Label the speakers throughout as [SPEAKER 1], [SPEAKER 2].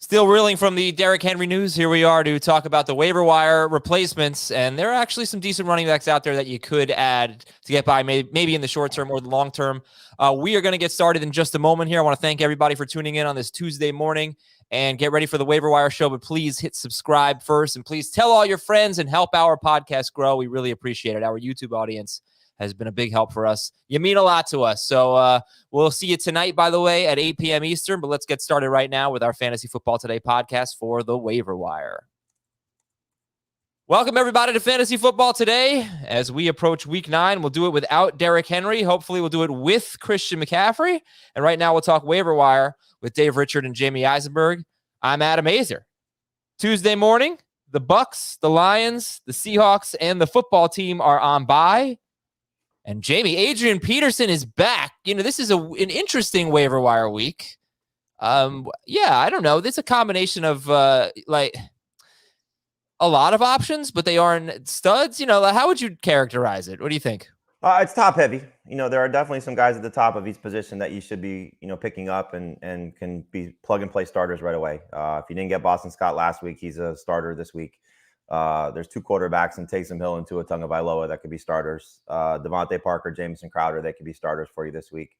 [SPEAKER 1] Still reeling from the Derrick Henry news. Here we are to talk about the waiver wire replacements. And there are actually some decent running backs out there that you could add to get by maybe in the short term or the long term. We are going to get started in just a moment here. I want to thank everybody for tuning in on this Tuesday morning and get ready for the waiver wire show. But please hit subscribe first and please tell all your friends and help our podcast grow. We really appreciate it. Our YouTube audience has been a big help for us. You mean a lot to us. So we'll see you tonight, by the way, at 8 p.m. Eastern. But let's get started right now with our Fantasy Football Today podcast for the Waiver Wire. Welcome, everybody, to Fantasy Football Today. As we approach Week 9, we'll do it without Derrick Henry. Hopefully, we'll do it with Christian McCaffrey. And right now, we'll talk Waiver Wire with Dave Richard and Jamey Eisenberg. I'm Adam Azer. Tuesday morning, the Bucs, the Lions, the Seahawks, and the football team are on bye. And Jamey, Adrian Peterson is back. You know, this is an interesting waiver wire week. I don't know. There's a combination of like a lot of options, but they aren't studs. You know, how would you characterize it? What do you think?
[SPEAKER 2] It's top heavy. You know, there are definitely some guys at the top of each position that you should be, picking up and can be plug and play starters right away. If you didn't get Boston Scott last week, he's a starter this week. There's two quarterbacks in Taysom Hill and Tua Tagovailoa that could be starters. Devante Parker, Jamison Crowder, they could be starters for you this week.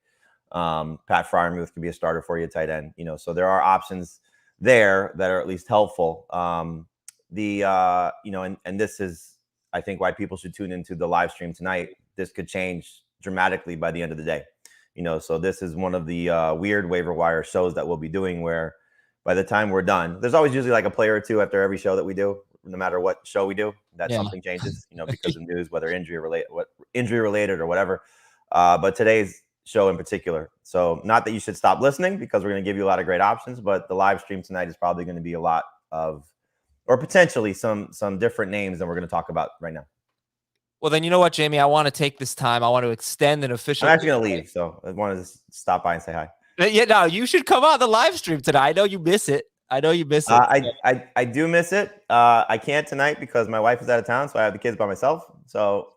[SPEAKER 2] Pat Freiermuth could be a starter for you, tight end. So there are options there that are at least helpful. And this is, I think, why people should tune into the live stream tonight. This could change dramatically by the end of the day. So this is one of the weird waiver wire shows that we'll be doing where by the time we're done, there's always usually like a play or two after every show that we do. No matter what show we do, something changes, because of news, whether injury related or whatever. But today's show in particular. So not that you should stop listening because we're going to give you a lot of great options, but the live stream tonight is probably going to be a lot of, or potentially some different names than we're going to talk about right now.
[SPEAKER 1] Well, then you know what, Jamey? I want to take this time. I want to extend an official.
[SPEAKER 2] I'm actually going to leave, so I wanted to stop by and say hi.
[SPEAKER 1] Yeah, no, you should come on the live stream tonight. I know you miss it. I
[SPEAKER 2] do miss it. I can't tonight because my wife is out of town, so I have the kids by myself. So,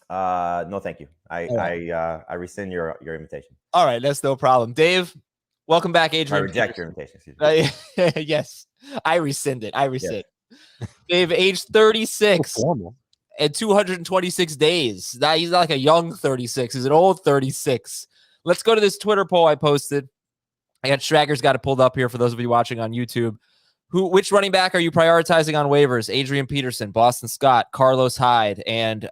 [SPEAKER 2] no, thank you. I rescind your invitation.
[SPEAKER 1] All right, that's no problem. Dave, welcome back, Adrian.
[SPEAKER 2] I reject your invitation. Excuse me.
[SPEAKER 1] Yes, I rescind it. Yes. Dave, age 36 and 226 days. He's not like a young 36. He's an old 36. Let's go to this Twitter poll I posted. I got Schrager's got it pulled up here for those of you watching on YouTube. Which running back are you prioritizing on waivers? Adrian Peterson, Boston Scott, Carlos Hyde, and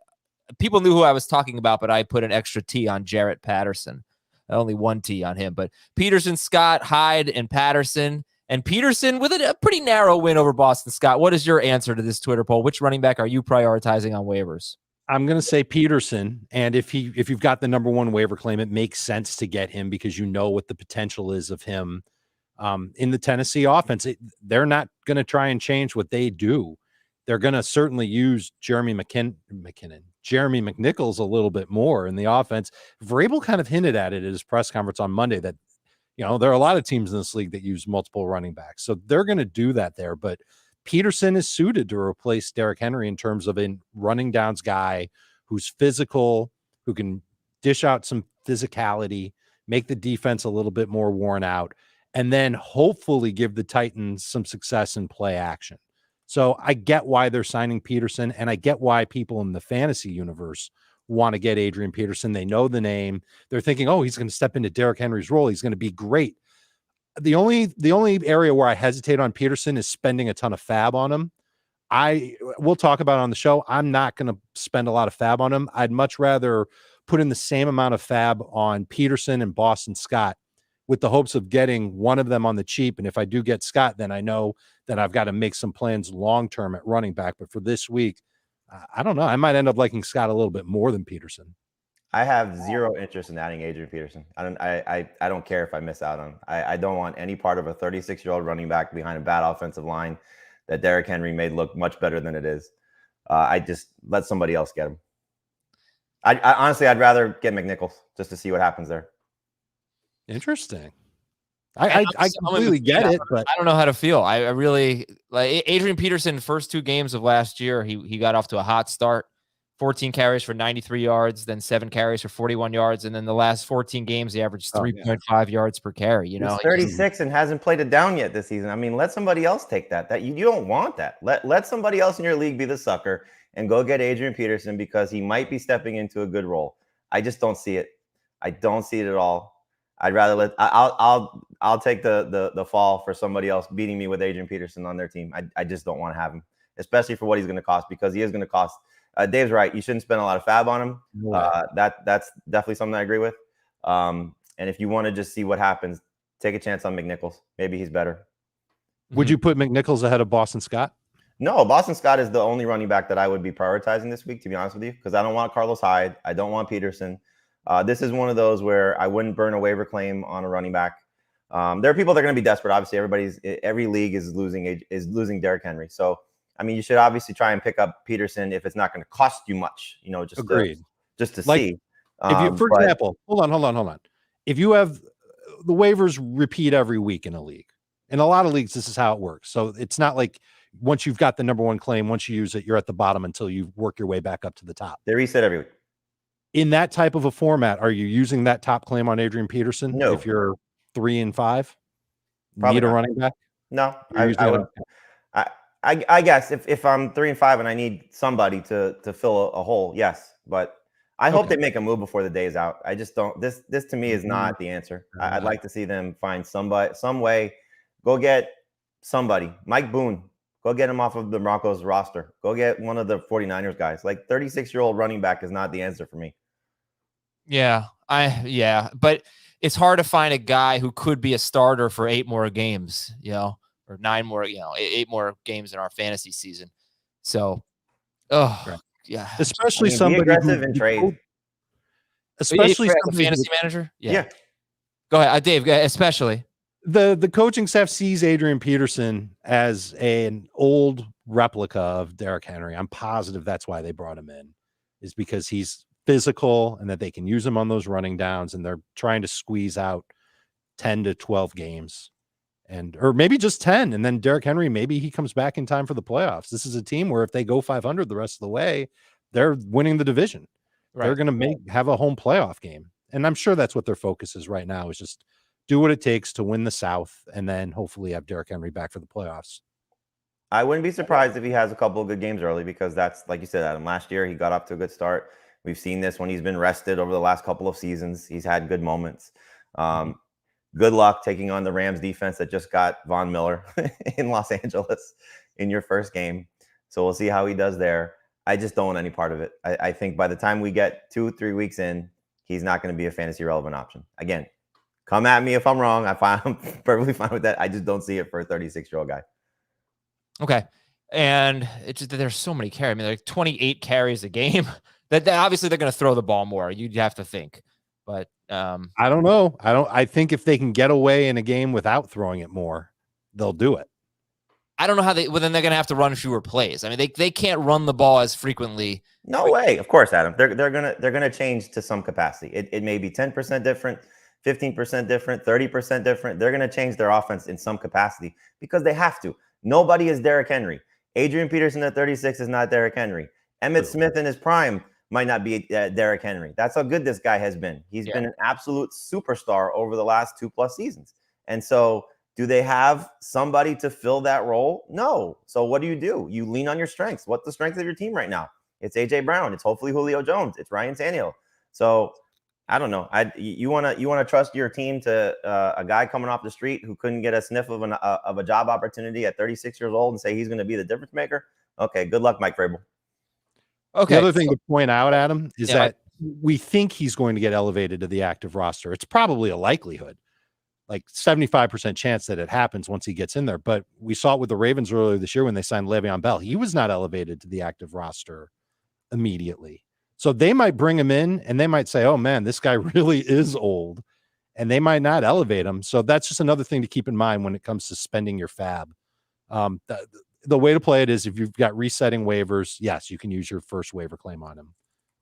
[SPEAKER 1] people knew who I was talking about, but I put an extra T on Jarrett Patterson. Only one T on him, but Peterson, Scott, Hyde, and Patterson. And Peterson with a pretty narrow win over Boston Scott. What is your answer to this Twitter poll? Which running back are you prioritizing on waivers?
[SPEAKER 3] I'm going to say Peterson. And if you've got the number one waiver claim, it makes sense to get him because you know what the potential is of him in the Tennessee offense. They're not going to try and change what they do. They're going to certainly use Jeremy McNichols a little bit more in the offense. Vrabel kind of hinted at it at his press conference on Monday that, there are a lot of teams in this league that use multiple running backs. So they're going to do that there. But Peterson is suited to replace Derrick Henry in terms of a running downs guy who's physical, who can dish out some physicality, make the defense a little bit more worn out, and then hopefully give the Titans some success in play action. So I get why they're signing Peterson, and I get why people in the fantasy universe want to get Adrian Peterson. They know the name. They're thinking, oh, he's going to step into Derrick Henry's role. He's going to be great. The only area where I hesitate on Peterson is spending a ton of fab on him. We'll talk about it on the show. I'm not going to spend a lot of fab on him. I'd much rather put in the same amount of fab on Peterson and Boston Scott with the hopes of getting one of them on the cheap. And if I do get Scott, then I know that I've got to make some plans long-term at running back. But for this week, I don't know. I might end up liking Scott a little bit more than Peterson.
[SPEAKER 2] I have zero interest in adding Adrian Peterson. I don't care if I miss out on. I don't want any part of a 36-year-old running back behind a bad offensive line that Derrick Henry made look much better than it is. I just let somebody else get him. I honestly, I'd rather get McNichols just to see what happens there.
[SPEAKER 3] Interesting. I completely get it, but
[SPEAKER 1] I don't know how to feel. I really like Adrian Peterson. First two games of last year, he got off to a hot start. 14 carries for 93 yards, then 7 carries for 41 yards. And then the last 14 games, he averaged 3.5 yards per carry. You know,
[SPEAKER 2] he's 36 and hasn't played it down yet this season. I mean, let somebody else take that. That you don't want that. Let somebody else in your league be the sucker and go get Adrian Peterson because he might be stepping into a good role. I just don't see it. I don't see it at all. I'd rather I'll take the fall for somebody else beating me with Adrian Peterson on their team. I just don't want to have him, especially for what he's going to cost, because he is going to cost. Dave's right. You shouldn't spend a lot of fab on him. That's definitely something I agree with. And if you want to just see what happens, take a chance on McNichols. Maybe he's better.
[SPEAKER 3] Would you put McNichols ahead of Boston Scott?
[SPEAKER 2] No, Boston Scott is the only running back that I would be prioritizing this week, to be honest with you, because I don't want Carlos Hyde. I don't want Peterson. This is one of those where I wouldn't burn a waiver claim on a running back. There are people that are going to be desperate. Obviously, every league is losing Derrick Henry. So, I mean, you should obviously try and pick up Peterson if it's not going to cost you much, you know, just to see.
[SPEAKER 3] If you, for example, hold on. If you have the waivers repeat every week in a league, in a lot of leagues, this is how it works. So it's not like once you've got the number one claim, once you use it, you're at the bottom until you work your way back up to the top.
[SPEAKER 2] They reset every week.
[SPEAKER 3] In that type of a format, are you using that top claim on Adrian Peterson?
[SPEAKER 2] No.
[SPEAKER 3] If you're 3 and 5,
[SPEAKER 2] probably
[SPEAKER 3] need a
[SPEAKER 2] not.
[SPEAKER 3] running back?
[SPEAKER 2] No, I guess if I'm 3 and 5 and I need somebody to fill a hole, yes. But I hope they make a move before the day is out. I just don't. This to me is not the answer. I'd like to see them find some way. Go get somebody. Mike Boone. Go get him off of the Broncos roster. Go get one of the 49ers guys. Like 36-year-old running back is not the answer for me.
[SPEAKER 1] Yeah, but it's hard to find a guy who could be a starter for 8 more games, you know, or 9 more, you know, 8 more games in our fantasy season. So, yeah,
[SPEAKER 3] especially somebody
[SPEAKER 2] aggressive in trade,
[SPEAKER 3] especially
[SPEAKER 1] as a fantasy manager.
[SPEAKER 2] Yeah.
[SPEAKER 1] Go ahead, Dave. Especially
[SPEAKER 3] the coaching staff sees Adrian Peterson as an old replica of Derrick Henry. I'm positive that's why they brought him in, is because he's physical and that they can use him on those running downs, and they're trying to squeeze out 10 to 12 games or maybe just 10. And then Derrick Henry, maybe he comes back in time for the playoffs. This is a team where if they go 500 the rest of the way, they're winning the division. Right. They're going to have a home playoff game. And I'm sure that's what their focus is right now, is just do what it takes to win the South and then hopefully have Derrick Henry back for the playoffs.
[SPEAKER 2] I wouldn't be surprised if he has a couple of good games early, because that's, like you said, Adam, last year he got off to a good start. We've seen this when he's been rested over the last couple of seasons. He's had good moments. Good luck taking on the Rams defense that just got Von Miller in Los Angeles in your first game. So we'll see how he does there. I just don't want any part of it. I think by the time we get 2-3 weeks in, he's not going to be a fantasy relevant option. Again, come at me if I'm wrong. I'm perfectly fine with that. I just don't see it for a 36-year-old guy.
[SPEAKER 1] Okay. And it's just that there's so many carries. I mean, like 28 carries a game. That obviously they're going to throw the ball more. You'd have to think. But
[SPEAKER 3] I don't know. I think if they can get away in a game without throwing it more, they'll do it.
[SPEAKER 1] I don't know how then they're going to have to run fewer plays. I mean, they can't run the ball as frequently.
[SPEAKER 2] No way. Of course, Adam. They're going to change to some capacity. It may be 10% different, 15% different, 30% different. They're going to change their offense in some capacity because they have to. Nobody is Derrick Henry. Adrian Peterson at 36 is not Derrick Henry. Emmitt Smith in his prime might not be Derrick Henry. That's how good this guy has been. He's been an absolute superstar over the last 2+ seasons. And so do they have somebody to fill that role? No. So what do? You lean on your strengths. What's the strength of your team right now? It's A.J. Brown. It's hopefully Julio Jones. It's Ryan Tannehill. So I don't know. You want to trust your team to a guy coming off the street who couldn't get a sniff of a job opportunity at 36 years old and say he's going to be the difference maker? Okay, good luck, Mike Vrabel.
[SPEAKER 3] Okay. The other thing to point out, Adam, is that we think he's going to get elevated to the active roster. It's probably a likelihood, like 75% chance that it happens once he gets in there. But we saw it with the Ravens earlier this year when they signed Le'Veon Bell. He was not elevated to the active roster immediately. So they might bring him in and they might say, oh man, this guy really is old, and they might not elevate him. So that's just another thing to keep in mind when it comes to spending your fab. The way to play it is if you've got resetting waivers, yes, you can use your first waiver claim on him.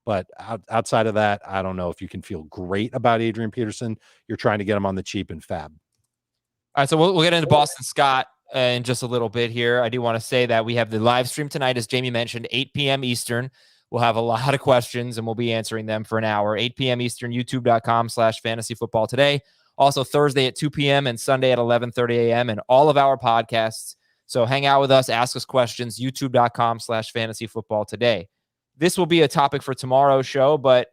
[SPEAKER 3] But outside of that, I don't know if you can feel great about Adrian Peterson. You're trying to get him on the cheap and fab.
[SPEAKER 1] All right, so we'll get into Boston Scott in just a little bit here. I do want to say that we have the live stream tonight, as Jamey mentioned, 8 p.m. Eastern. We'll have a lot of questions, and we'll be answering them for an hour. 8 p.m. Eastern, youtube.com/fantasyfootball today. Also Thursday at 2 p.m. and Sunday at 11:30 a.m. and all of our podcasts. So hang out with us, ask us questions, youtube.com/fantasyfootball today. This will be a topic for tomorrow's show, but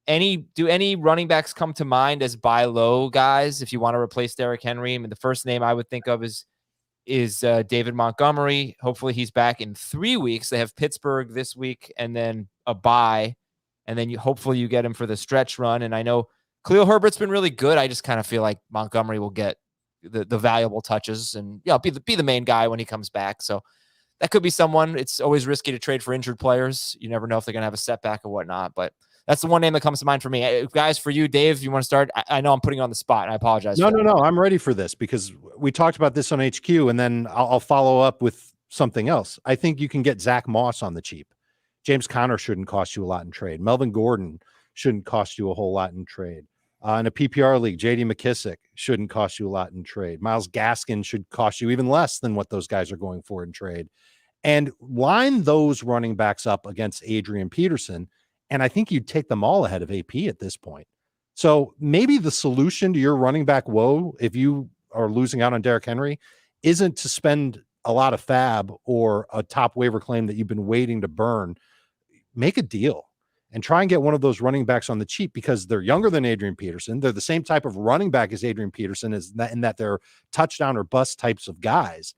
[SPEAKER 1] do any running backs come to mind as buy low guys if you want to replace Derrick Henry? I mean, the first name I would think of is David Montgomery. Hopefully he's back in 3 weeks. They have Pittsburgh this week and then a bye, and then hopefully you get him for the stretch run. And I know Khalil Herbert's been really good. I just kind of feel like Montgomery will get the valuable touches and be the main guy when he comes back. So that could be someone. It's always risky to trade for injured players. You never know if they're going to have a setback or whatnot, but that's the one name that comes to mind for me. Guys, for you, Dave, you want to start? I know I'm putting you on the spot, and I apologize.
[SPEAKER 3] No. I'm ready for this because we talked about this on HQ, and then I'll follow up with something else. I think you can get Zach Moss on the cheap. James Conner shouldn't cost you a lot in trade. Melvin Gordon shouldn't cost you a whole lot in trade. In a PPR league, J.D. McKissick shouldn't cost you a lot in trade. Myles Gaskin should cost you even less than what those guys are going for in trade. And line those running backs up against Adrian Peterson, and I think you'd take them all ahead of AP at this point. So maybe the solution to your running back woe, if you are losing out on Derrick Henry, isn't to spend a lot of fab or a top waiver claim that you've been waiting to burn. Make a deal and try and get one of those running backs on the cheap because they're younger than Adrian Peterson. They're the same type of running back as Adrian Peterson in that they're touchdown or bust types of guys.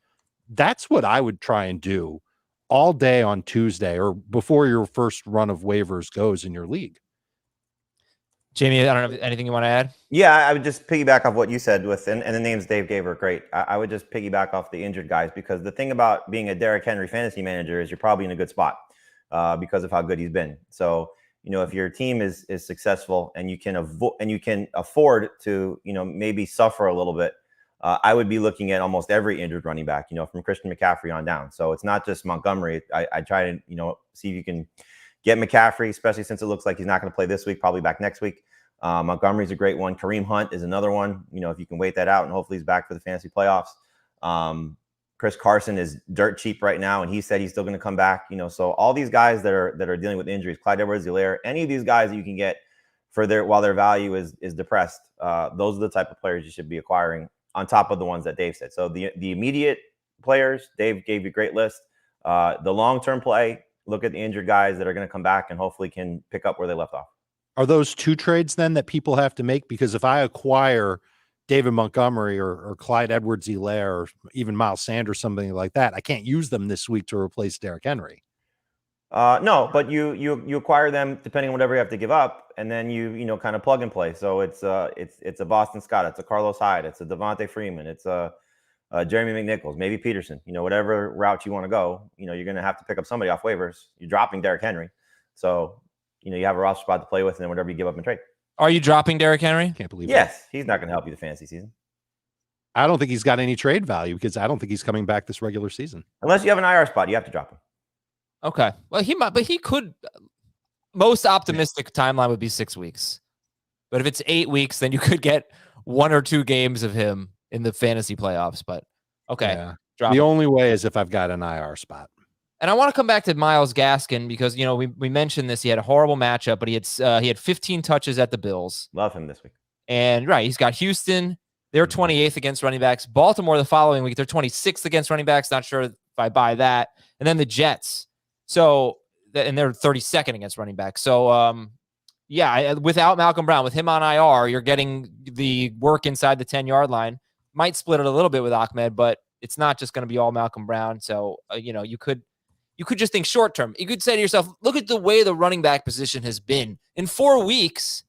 [SPEAKER 3] That's what I would try and do all day on Tuesday or before your first run of waivers goes in your league.
[SPEAKER 1] Jamey, I don't know, anything you want to add?
[SPEAKER 2] Yeah, I would just piggyback off what you said and the names Dave gave are great. I would just piggyback off the injured guys because the thing about being a Derrick Henry fantasy manager is you're probably in a good spot because of how good he's been. So, if your team is successful and you can afford to, maybe suffer a little bit, I would be looking at almost every injured running back, from Christian McCaffrey on down. So it's not just Montgomery. I try to, see if you can get McCaffrey, especially since it looks like he's not going to play this week, probably back next week. Montgomery's a great one. Kareem Hunt is another one. If you can wait that out and hopefully he's back for the fantasy playoffs. Chris Carson is dirt cheap right now, and he said he's still going to come back. So all these guys that are dealing with injuries, Clyde Edwards-Helaire, any of these guys that you can get while their value is depressed, those are the type of players you should be acquiring on top of the ones that Dave said. So the immediate players, Dave gave you a great list. The long-term play, look at the injured guys that are going to come back and hopefully can pick up where they left off.
[SPEAKER 3] Are those two trades then that people have to make? Because if I acquire David Montgomery or Clyde Edwards-Helaire or even Miles Sanders, something like that, I can't use them this week to replace Derrick Henry.
[SPEAKER 2] No, but you acquire them depending on whatever you have to give up, and then you kind of plug and play. So it's a Boston Scott, it's a Carlos Hyde, it's a Devontae Freeman, it's a Jeremy McNichols, maybe Peterson. Whatever route you want to go, you're going to have to pick up somebody off waivers. You're dropping Derrick Henry, so you have a roster spot to play with, and then whatever you give up in trade.
[SPEAKER 1] Are you dropping Derrick Henry?
[SPEAKER 3] Can't believe
[SPEAKER 2] yes, he's not going to help you the fantasy season.
[SPEAKER 3] I don't think he's got any trade value because I don't think he's coming back this regular season.
[SPEAKER 2] Unless you have an IR spot, you have to drop him.
[SPEAKER 1] Okay. Well, he might, but he could. Most optimistic timeline would be 6 weeks. But if it's 8 weeks, then you could get 1 or 2 games of him in the fantasy playoffs. But okay.
[SPEAKER 3] Yeah.
[SPEAKER 1] Drop
[SPEAKER 3] the
[SPEAKER 1] him.
[SPEAKER 3] only way is if I've got an IR spot.
[SPEAKER 1] And I want to come back to Myles Gaskin because, we mentioned this. He had a horrible matchup, but he had 15 touches at the Bills.
[SPEAKER 2] Love him this week.
[SPEAKER 1] And he's got Houston. They're 28th against running backs. Baltimore the following week, they're 26th against running backs. Not sure if I buy that. And then the Jets. So, and they're 32nd against running backs. So, without Malcolm Brown, with him on IR, you're getting the work inside the 10-yard line. Might split it a little bit with Ahmed, but it's not just going to be all Malcolm Brown. So, you could just think short term. You could say to yourself, look at the way the running back position has been. In 4 weeks,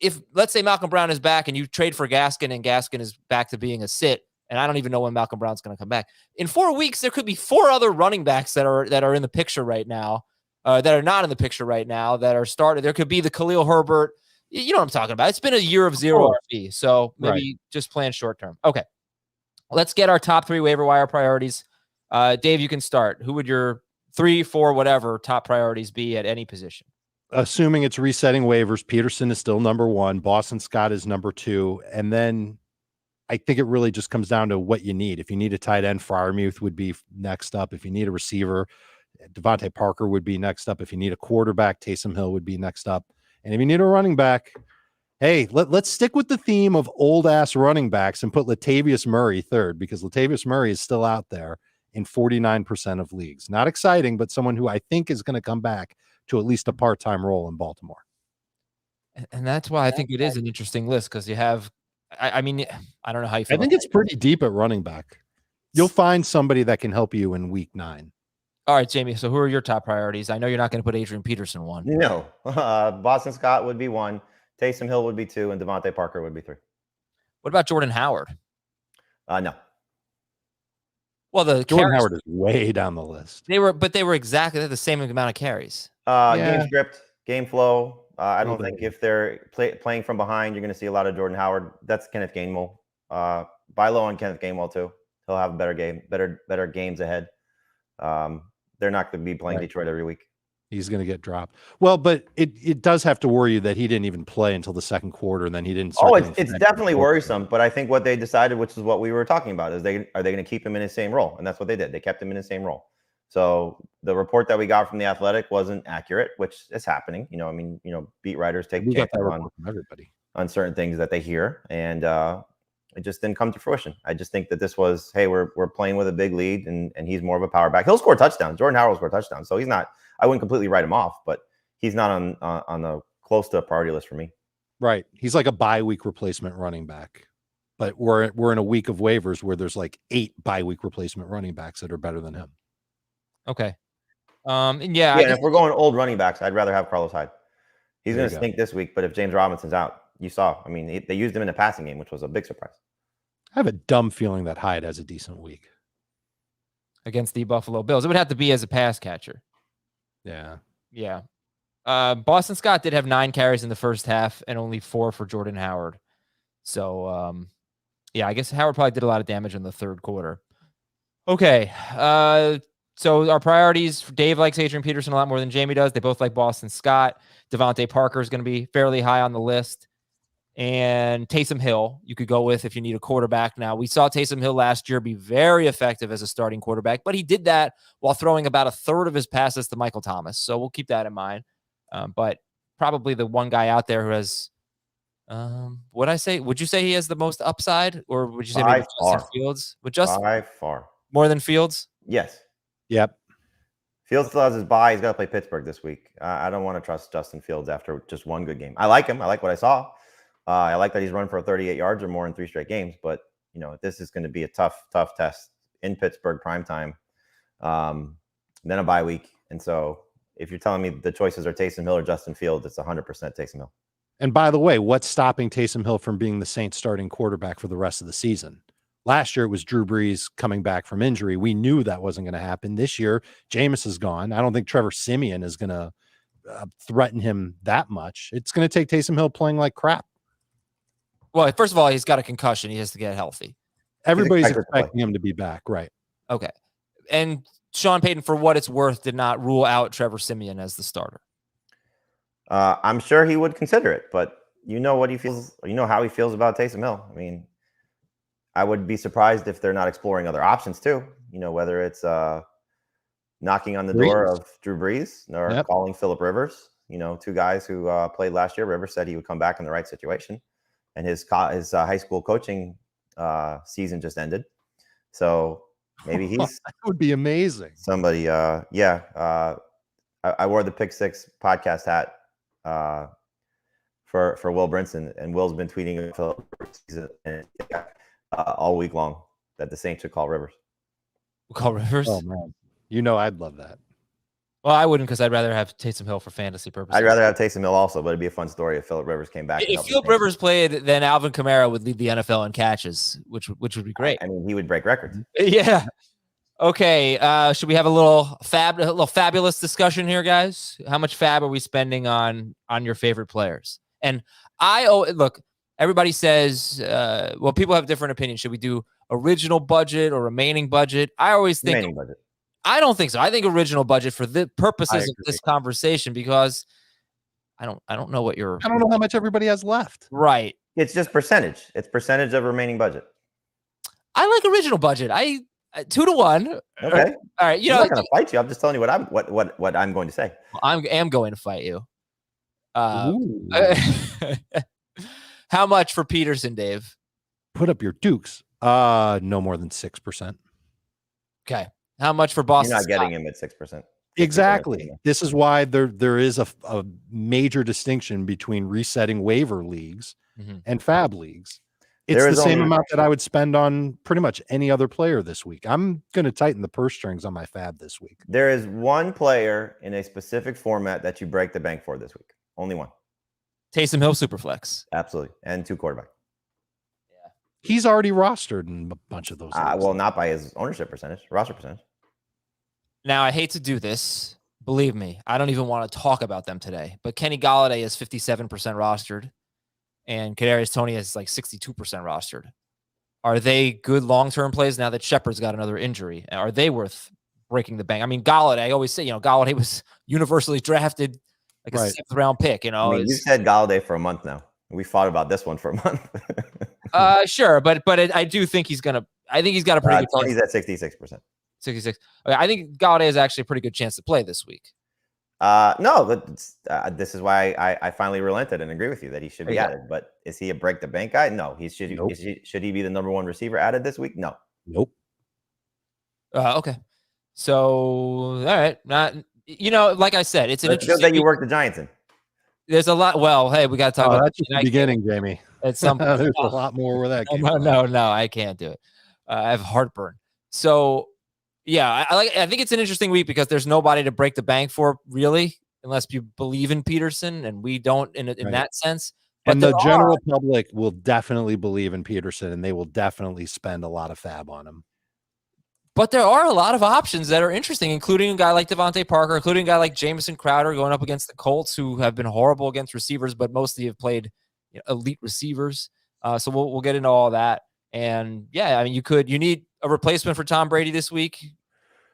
[SPEAKER 1] if let's say Malcolm Brown is back and you trade for Gaskin and Gaskin is back to being a sit, and I don't even know when Malcolm Brown's going to come back. In 4 weeks, there could be 4 other running backs that are in the picture right now, that are not in the picture right now, that are started. There could be the Khalil Herbert. You know what I'm talking about. It's been a year of zero RB, so maybe just plan short term. Okay, let's get our top 3 waiver wire priorities. Dave, you can start. Who would your 3, 4, whatever top priorities be at any position?
[SPEAKER 3] Assuming it's resetting waivers, Peterson is still number 1. Boston Scott is number 2. And then I think it really just comes down to what you need. If you need a tight end, Freiermuth would be next up. If you need a receiver, Devante Parker would be next up. If you need a quarterback, Taysom Hill would be next up. And if you need a running back, hey, let's stick with the theme of old ass running backs and put Latavius Murray third, because Latavius Murray is still out there in 49% of leagues. Not exciting, but someone who I think is going to come back to at least a part-time role in Baltimore.
[SPEAKER 1] And that's why I think it is an interesting list, because you have, I mean, I don't know how you feel.
[SPEAKER 3] I think it's pretty deep at running back. You'll find somebody that can help you in week 9.
[SPEAKER 1] All right, Jamey. So who are your top priorities? I know you're not going to put Adrian Peterson one.
[SPEAKER 2] No. Boston Scott would be 1. Taysom Hill would be 2, and Devante Parker would be 3.
[SPEAKER 1] What about Jordan Howard?
[SPEAKER 2] No.
[SPEAKER 1] Well, the
[SPEAKER 3] Jordan Howard is way down the list.
[SPEAKER 1] They were exactly the same amount of carries.
[SPEAKER 2] Game script, game flow. I don't think if they're playing from behind, you're going to see a lot of Jordan Howard. That's Kenneth Gainwell. Buy low on Kenneth Gainwell too. He'll have a better game, better games ahead. They're not going to be playing Detroit every week.
[SPEAKER 3] He's going to get dropped. Well, but it does have to worry you that he didn't even play until the second quarter, and then he didn't.
[SPEAKER 2] It's definitely worrisome. But I think what they decided, which is what we were talking about, is are they going to keep him in his same role? And that's what they did. They kept him in his same role. So the report that we got from The Athletic wasn't accurate, which is happening. Beat writers take chances on certain things that they hear, and it just didn't come to fruition. I just think that this was, hey, we're playing with a big lead, and he's more of a power back. He'll score touchdowns. Jordan Howard will score touchdowns. So he's not, I wouldn't completely write him off, but he's not on the close to a priority list for me.
[SPEAKER 3] Right. He's like a bye week replacement running back. But we're in a week of waivers where there's like 8 bye week replacement running backs that are better than him.
[SPEAKER 1] Okay. And
[SPEAKER 2] if we're going old running backs, I'd rather have Carlos Hyde. He's going to stink this week, but if James Robinson's out, you saw, they used him in a passing game, which was a big surprise.
[SPEAKER 3] I have a dumb feeling that Hyde has a decent week
[SPEAKER 1] against the Buffalo Bills. It would have to be as a pass catcher.
[SPEAKER 3] Yeah.
[SPEAKER 1] Yeah. Boston Scott did have 9 carries in the first half and only 4 for Jordan Howard. So, I guess Howard probably did a lot of damage in the third quarter. Okay. So our priorities, Dave likes Adrian Peterson a lot more than Jamey does. They both like Boston Scott. Devante Parker is going to be fairly high on the list. And Taysom Hill, you could go with if you need a quarterback. Now, we saw Taysom Hill last year be very effective as a starting quarterback, but he did that while throwing about a third of his passes to Michael Thomas. So we'll keep that in mind. But probably the one guy out there who has, would you say he has the most upside, or would you say maybe Justin Fields?
[SPEAKER 2] By far.
[SPEAKER 1] More than Fields?
[SPEAKER 2] Yes.
[SPEAKER 3] Yep.
[SPEAKER 2] Fields still has his bye. He's got to play Pittsburgh this week. I don't want to trust Justin Fields after just one good game. I like him. I like what I saw. I like that he's run for 38 yards or more in 3 straight games. But, this is going to be a tough test in Pittsburgh primetime. Then a bye week. And so if you're telling me the choices are Taysom Hill or Justin Fields, it's 100% Taysom Hill.
[SPEAKER 3] And by the way, what's stopping Taysom Hill from being the Saints starting quarterback for the rest of the season? Last year it was Drew Brees coming back from injury. We knew that wasn't going to happen. This year, Jameis is gone. I don't think Trevor Siemian is going to threaten him that much. It's going to take Taysom Hill playing like crap.
[SPEAKER 1] Well, first of all, he's got a concussion. He has to get healthy.
[SPEAKER 3] Everybody's expecting him to be back, right?
[SPEAKER 1] Okay. And Sean Payton, for what it's worth, did not rule out Trevor Siemian as the starter.
[SPEAKER 2] I'm sure he would consider it, but what he feels, how he feels about Taysom Hill. I would be surprised if they're not exploring other options too. Whether it's knocking on the door of Drew Brees or calling Phillip Rivers. 2 guys who played last year. Rivers said he would come back in the right situation, and his high school coaching season just ended. So maybe he's
[SPEAKER 3] that would be amazing.
[SPEAKER 2] Somebody, I wore the Pick Six podcast hat for Will Brinson, and Will's been tweeting Phillip Rivers all week long that the Saints should call Rivers.
[SPEAKER 1] We'll call Rivers?
[SPEAKER 3] Oh, man. I'd love that.
[SPEAKER 1] Well, I wouldn't, because I'd rather have Taysom Hill for fantasy purposes.
[SPEAKER 2] I'd rather have Taysom Hill also, but it'd be a fun story if Phillip Rivers came back.
[SPEAKER 1] If Phillip Rivers played, then Alvin Kamara would lead the NFL in catches, which would be great.
[SPEAKER 2] He would break records.
[SPEAKER 1] Yeah. Okay. Should we have a little fabulous discussion here, guys? How much fab are we spending on your favorite players? And look, everybody says, people have different opinions. Should we do original budget or remaining budget? I always think
[SPEAKER 2] remaining budget.
[SPEAKER 1] I don't think so. I think original budget for the purposes of this conversation, because I don't know I
[SPEAKER 3] don't know how much everybody has left.
[SPEAKER 1] Right.
[SPEAKER 2] It's just percentage. It's percentage of remaining budget.
[SPEAKER 1] I like original budget. I 2-1.
[SPEAKER 2] Okay.
[SPEAKER 1] All right.
[SPEAKER 2] I'm not going to fight you. I'm just telling you what I'm going to say.
[SPEAKER 1] Well, I am going to fight you. How much for Peterson, Dave?
[SPEAKER 3] Put up your dukes. No more than 6%.
[SPEAKER 1] Okay. How much for Boston?
[SPEAKER 2] You're not getting him at 6%.
[SPEAKER 3] Exactly. This is why there is a major distinction between resetting waiver leagues and fab leagues. It's the same amount that I would spend on pretty much any other player this week. I'm going to tighten the purse strings on my fab this week.
[SPEAKER 2] There is one player in a specific format that you break the bank for this week. Only one.
[SPEAKER 1] Taysom Hill Superflex.
[SPEAKER 2] Absolutely. And 2 quarterback.
[SPEAKER 1] Yeah.
[SPEAKER 3] He's already rostered in a bunch of those.
[SPEAKER 2] Well, not by his ownership percentage, roster percentage.
[SPEAKER 1] Now, I hate to do this. Believe me, I don't even want to talk about them today. But Kenny Golladay is 57% rostered. And Kadarius Toney is like 62% rostered. Are they good long-term plays now that Shepard's got another injury? Are they worth breaking the bank? I mean, Golladay, I always say, Golladay was universally drafted like a 7th round pick.
[SPEAKER 2] I mean, you said Golladay for a month now. We fought about this one for a month.
[SPEAKER 1] Sure, but I do think he's gonna. I think he's got a pretty good.
[SPEAKER 2] Tony's at 66%.
[SPEAKER 1] 66. Okay, I think Golladay has actually a pretty good chance to play this week.
[SPEAKER 2] No, but this is why I finally relented and agree with you that he should be added. But is he a break the bank guy? No. Should he be the number 1 receiver added this week? No.
[SPEAKER 3] Nope.
[SPEAKER 1] Okay. So all right, not like I said, it's an interesting.
[SPEAKER 2] Good that you work the Giants in.
[SPEAKER 1] There's a lot. Well, hey, we got to talk about
[SPEAKER 3] that's the beginning, Jamey.
[SPEAKER 1] At some point,
[SPEAKER 3] there's a lot more where that.
[SPEAKER 1] No, I can't do it. I have heartburn. So. Yeah, I think it's an interesting week because there's nobody to break the bank for, really, unless you believe in Peterson, and we don't in that sense. But
[SPEAKER 3] and the general public will definitely believe in Peterson, and they will definitely spend a lot of fab on him.
[SPEAKER 1] But there are a lot of options that are interesting, including a guy like Devante Parker, including a guy like Jamison Crowder going up against the Colts, who have been horrible against receivers, but mostly have played elite receivers. So we'll get into all that. And yeah, I mean, you need a replacement for Tom Brady this week.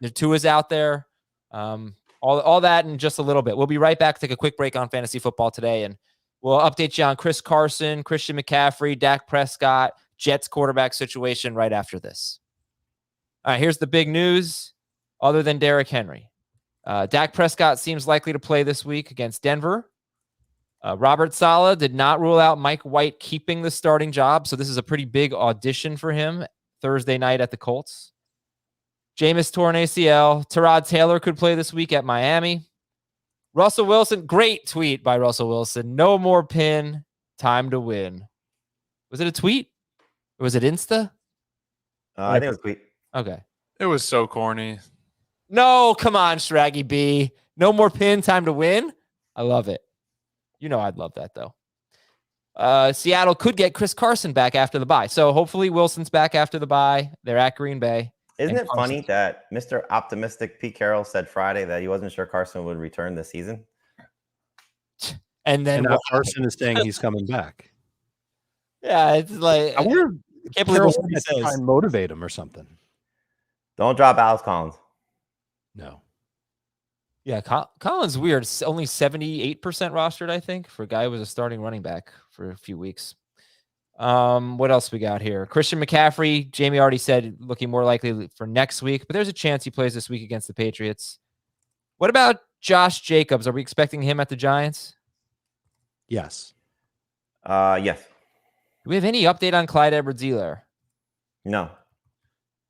[SPEAKER 1] The Tua is out there. All that in just a little bit. We'll be right back. Take a quick break on fantasy football today, and we'll update you on Chris Carson, Christian McCaffrey, Dak Prescott, Jets quarterback situation right after this. All right, here's the big news. Other than Derrick Henry, Dak Prescott seems likely to play this week against Denver. Robert Saleh did not rule out Mike White keeping the starting job, so this is a pretty big audition for him Thursday night at the Colts. Jameis torn ACL. Tyrod Taylor could play this week at Miami. Russell Wilson, great tweet by Russell Wilson. No more pin, time to win. Was it a tweet? Or was it Insta?
[SPEAKER 2] I think it was a tweet.
[SPEAKER 1] Okay.
[SPEAKER 4] It was so corny.
[SPEAKER 1] No, come on, Shraggy B. No more pin, time to win. I love it. I'd love that, though. Seattle could get Chris Carson back after the bye. So hopefully Wilson's back after the bye. They're at Green Bay.
[SPEAKER 2] Isn't it funny that Mr. Optimistic Pete Carroll said Friday that he wasn't sure Carson would return this season?
[SPEAKER 1] And then
[SPEAKER 3] now Carson is saying he's coming back.
[SPEAKER 1] Yeah, it's like
[SPEAKER 3] I wonder.
[SPEAKER 1] Can't believe what he
[SPEAKER 3] says. Try and motivate him or something.
[SPEAKER 2] Don't drop Alex Collins.
[SPEAKER 3] No.
[SPEAKER 1] Yeah, Collins weird. Only 78% rostered, I think, for a guy who was a starting running back for a few weeks. What else we got here? Christian McCaffrey, Jamey already said looking more likely for next week, but there's a chance he plays this week against the Patriots. What about Josh Jacobs? Are we expecting him at the Giants?
[SPEAKER 3] Yes.
[SPEAKER 2] Yes.
[SPEAKER 1] Do we have any update on Clyde Edwards-Helaire?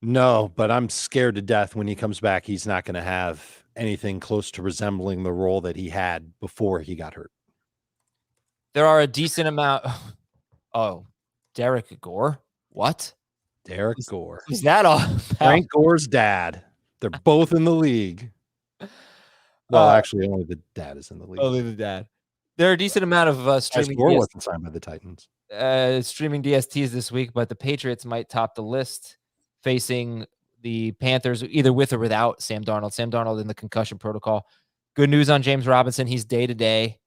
[SPEAKER 3] No, but I'm scared to death when he comes back. He's not going to have anything close to resembling the role that he had before he got hurt.
[SPEAKER 1] There are a decent amount. Oh, Derek Gore? What?
[SPEAKER 3] Derek Gore.
[SPEAKER 1] Is that all?
[SPEAKER 3] Frank Gore's dad. They're both in the league. Well, actually, only the dad is in the league.
[SPEAKER 1] Only the dad. There are a decent amount of streaming.
[SPEAKER 3] Gore wasn't signed by the Titans.
[SPEAKER 1] Streaming DSTs this week, but the Patriots might top the list, facing the Panthers either with or without Sam Darnold. Sam Darnold in the concussion protocol. Good news on James Robinson. He's day-to-day.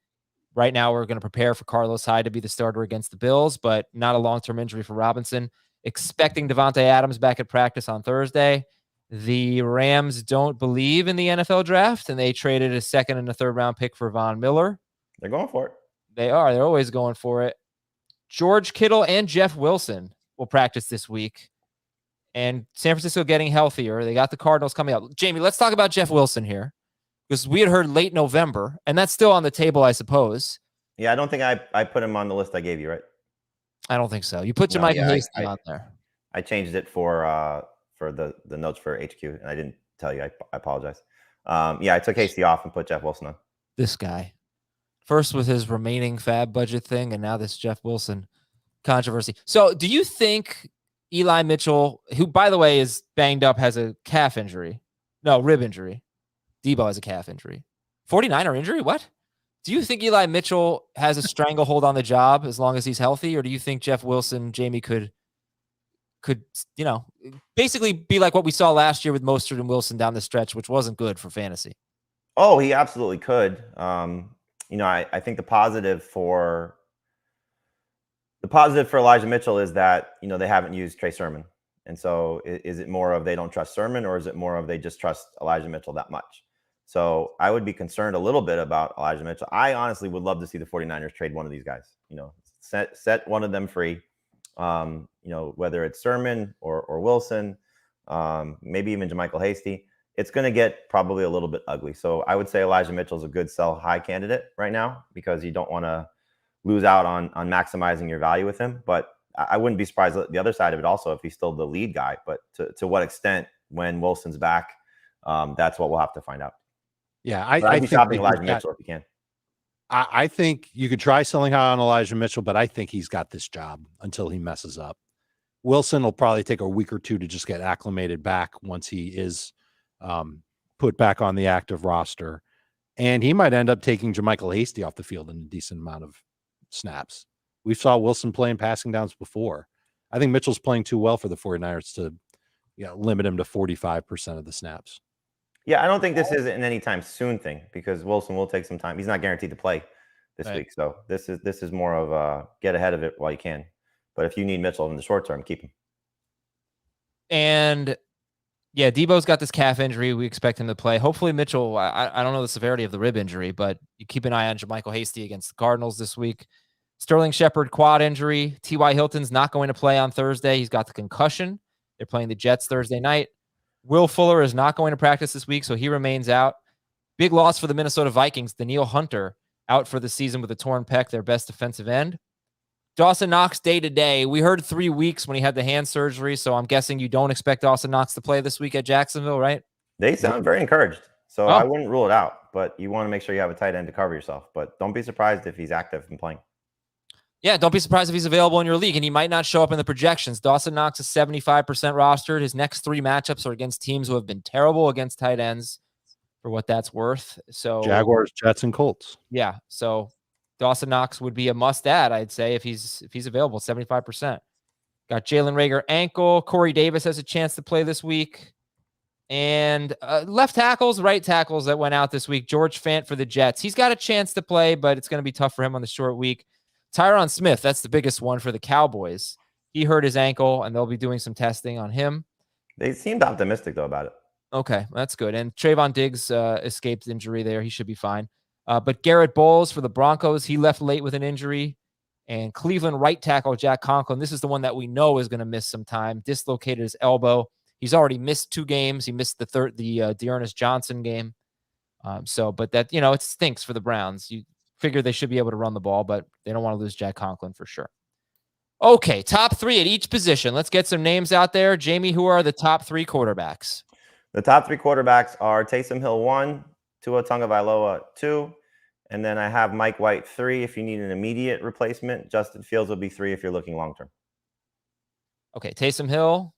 [SPEAKER 1] Right now, we're going to prepare for Carlos Hyde to be the starter against the Bills, but not a long-term injury for Robinson. Expecting Devontae Adams back at practice on Thursday. The Rams don't believe in the NFL draft, and they traded a 2nd and a 3rd round pick for Von Miller.
[SPEAKER 2] They're going for it.
[SPEAKER 1] They are. They're always going for it. George Kittle and Jeff Wilson will practice this week. and San Francisco getting healthier. They got the Cardinals coming up. Jamey, let's talk about Jeff Wilson here, because we had heard late November, and that's still on the table, I suppose.
[SPEAKER 2] Yeah, I don't think I put him on the list I gave you, right?
[SPEAKER 1] I don't think so. You put Jamison Hasty on there.
[SPEAKER 2] I changed it for the notes for HQ, and I didn't tell you. I apologize. I took Hasty off and put Jeff Wilson on.
[SPEAKER 1] This guy. First with his remaining fab budget thing, and now this Jeff Wilson controversy. So do you think Eli Mitchell, who, by the way, is banged up, has a calf injury? No, rib injury. Debo has a calf injury. 49er injury? What? Do you think Eli Mitchell has a stranglehold on the job as long as he's healthy, or do you think Jeff Wilson, Jamey, could basically be like what we saw last year with Mostert and Wilson down the stretch, which wasn't good for fantasy?
[SPEAKER 2] Oh, he absolutely could. I think the positive for Elijah Mitchell is that, they haven't used Trey Sermon. And so is it more of they don't trust Sermon, or is it more of they just trust Elijah Mitchell that much? So I would be concerned a little bit about Elijah Mitchell. I honestly would love to see the 49ers trade one of these guys, set one of them free. Whether it's Sermon or Wilson, maybe even JaMychal Hasty, it's going to get probably a little bit ugly. So I would say Elijah Mitchell is a good sell high candidate right now, because you don't want to lose out on maximizing your value with him. But I wouldn't be surprised at the other side of it also if he's still the lead guy. But to what extent when Wilson's back, that's what we'll have to find out.
[SPEAKER 3] Yeah,
[SPEAKER 2] I'd be shopping Elijah Mitchell if you can.
[SPEAKER 3] I think you could try selling high on Elijah Mitchell, but I think he's got this job until he messes up. Wilson will probably take a week or two to just get acclimated back once he is put back on the active roster. And he might end up taking JaMychal Hasty off the field in a decent amount of snaps. We saw Wilson playing passing downs before. I think Mitchell's playing too well for the 49ers to limit him to 45% of the snaps.
[SPEAKER 2] Yeah, I don't think this is an anytime soon thing, because Wilson will take some time. He's not guaranteed to play this week. So this is more of a get ahead of it while you can. But if you need Mitchell in the short term, keep him.
[SPEAKER 1] And yeah, Debo's got this calf injury. We expect him to play. Hopefully Mitchell, I don't know the severity of the rib injury, but you keep an eye on JaMychal Hasty against the Cardinals this week. Sterling Shepard quad injury. T.Y. Hilton's not going to play on Thursday. He's got the concussion. They're playing the Jets Thursday night. Will Fuller is not going to practice this week, so he remains out. Big loss for the Minnesota Vikings. Danielle Hunter out for the season with a torn pec, their best defensive end. Dawson Knox day-to-day. We heard 3 weeks when he had the hand surgery, so I'm guessing you don't expect Dawson Knox to play this week at Jacksonville, right?
[SPEAKER 2] They sound very encouraged, so I wouldn't rule it out, but you want to make sure you have a tight end to cover yourself. But don't be surprised if he's active and playing.
[SPEAKER 1] Yeah, don't be surprised if he's available in your league, and he might not show up in the projections. Dawson Knox is 75% rostered. His next 3 matchups are against teams who have been terrible against tight ends, for what that's worth. So
[SPEAKER 3] Jaguars, Jets, and Colts.
[SPEAKER 1] Yeah, so Dawson Knox would be a must-add, I'd say, if he's available, 75%. Got Jalen Reagor ankle. Corey Davis has a chance to play this week. And left tackles, right tackles that went out this week. George Fant for the Jets. He's got a chance to play, but it's going to be tough for him on the short week. Tyron Smith, that's the biggest one for the Cowboys. He hurt his ankle, and they'll be doing some testing on him.
[SPEAKER 2] They seemed optimistic, though, about it.
[SPEAKER 1] Okay, that's good. And Trayvon Diggs escaped injury there. He should be fine. But Garrett Bowles for the Broncos, he left late with an injury. And Cleveland right tackle Jack Conklin, this is the one that we know is going to miss some time, dislocated his elbow. He's already missed 2 games. He missed the Dearness Johnson game. But that, it stinks for the Browns. You figure they should be able to run the ball, but they don't want to lose Jack Conklin for sure. Okay, top 3 at each position. Let's get some names out there. Jamey, who are the top 3 quarterbacks?
[SPEAKER 2] The top 3 quarterbacks are Taysom Hill 1, Tua Tagovailoa 2, and then I have Mike White 3 if you need an immediate replacement. Justin Fields will be 3 if you're looking long-term.
[SPEAKER 1] Okay, Taysom Hill,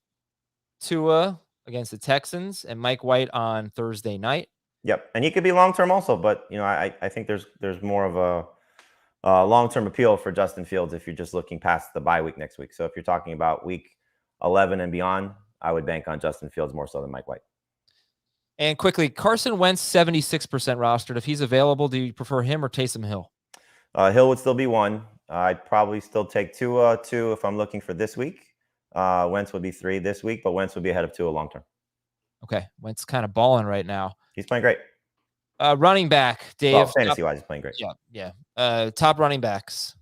[SPEAKER 1] Tua against the Texans, and Mike White on Thursday night.
[SPEAKER 2] Yep, and he could be long-term also, but I think there's more of a long-term appeal for Justin Fields if you're just looking past the bye week next week. So if you're talking about week 11 and beyond, I would bank on Justin Fields more so than Mike White.
[SPEAKER 1] And quickly, Carson Wentz, 76% rostered. If he's available, do you prefer him or Taysom Hill?
[SPEAKER 2] Hill would still be 1. I'd probably still take Tua 2 if I'm looking for this week. Wentz would be 3 this week, but Wentz would be ahead of Tua long-term.
[SPEAKER 1] Okay, Wentz kind of balling right now.
[SPEAKER 2] He's playing great.
[SPEAKER 1] Running back, Dave.
[SPEAKER 2] Well, fantasy-wise, he's playing great.
[SPEAKER 1] Yeah. Top running backs.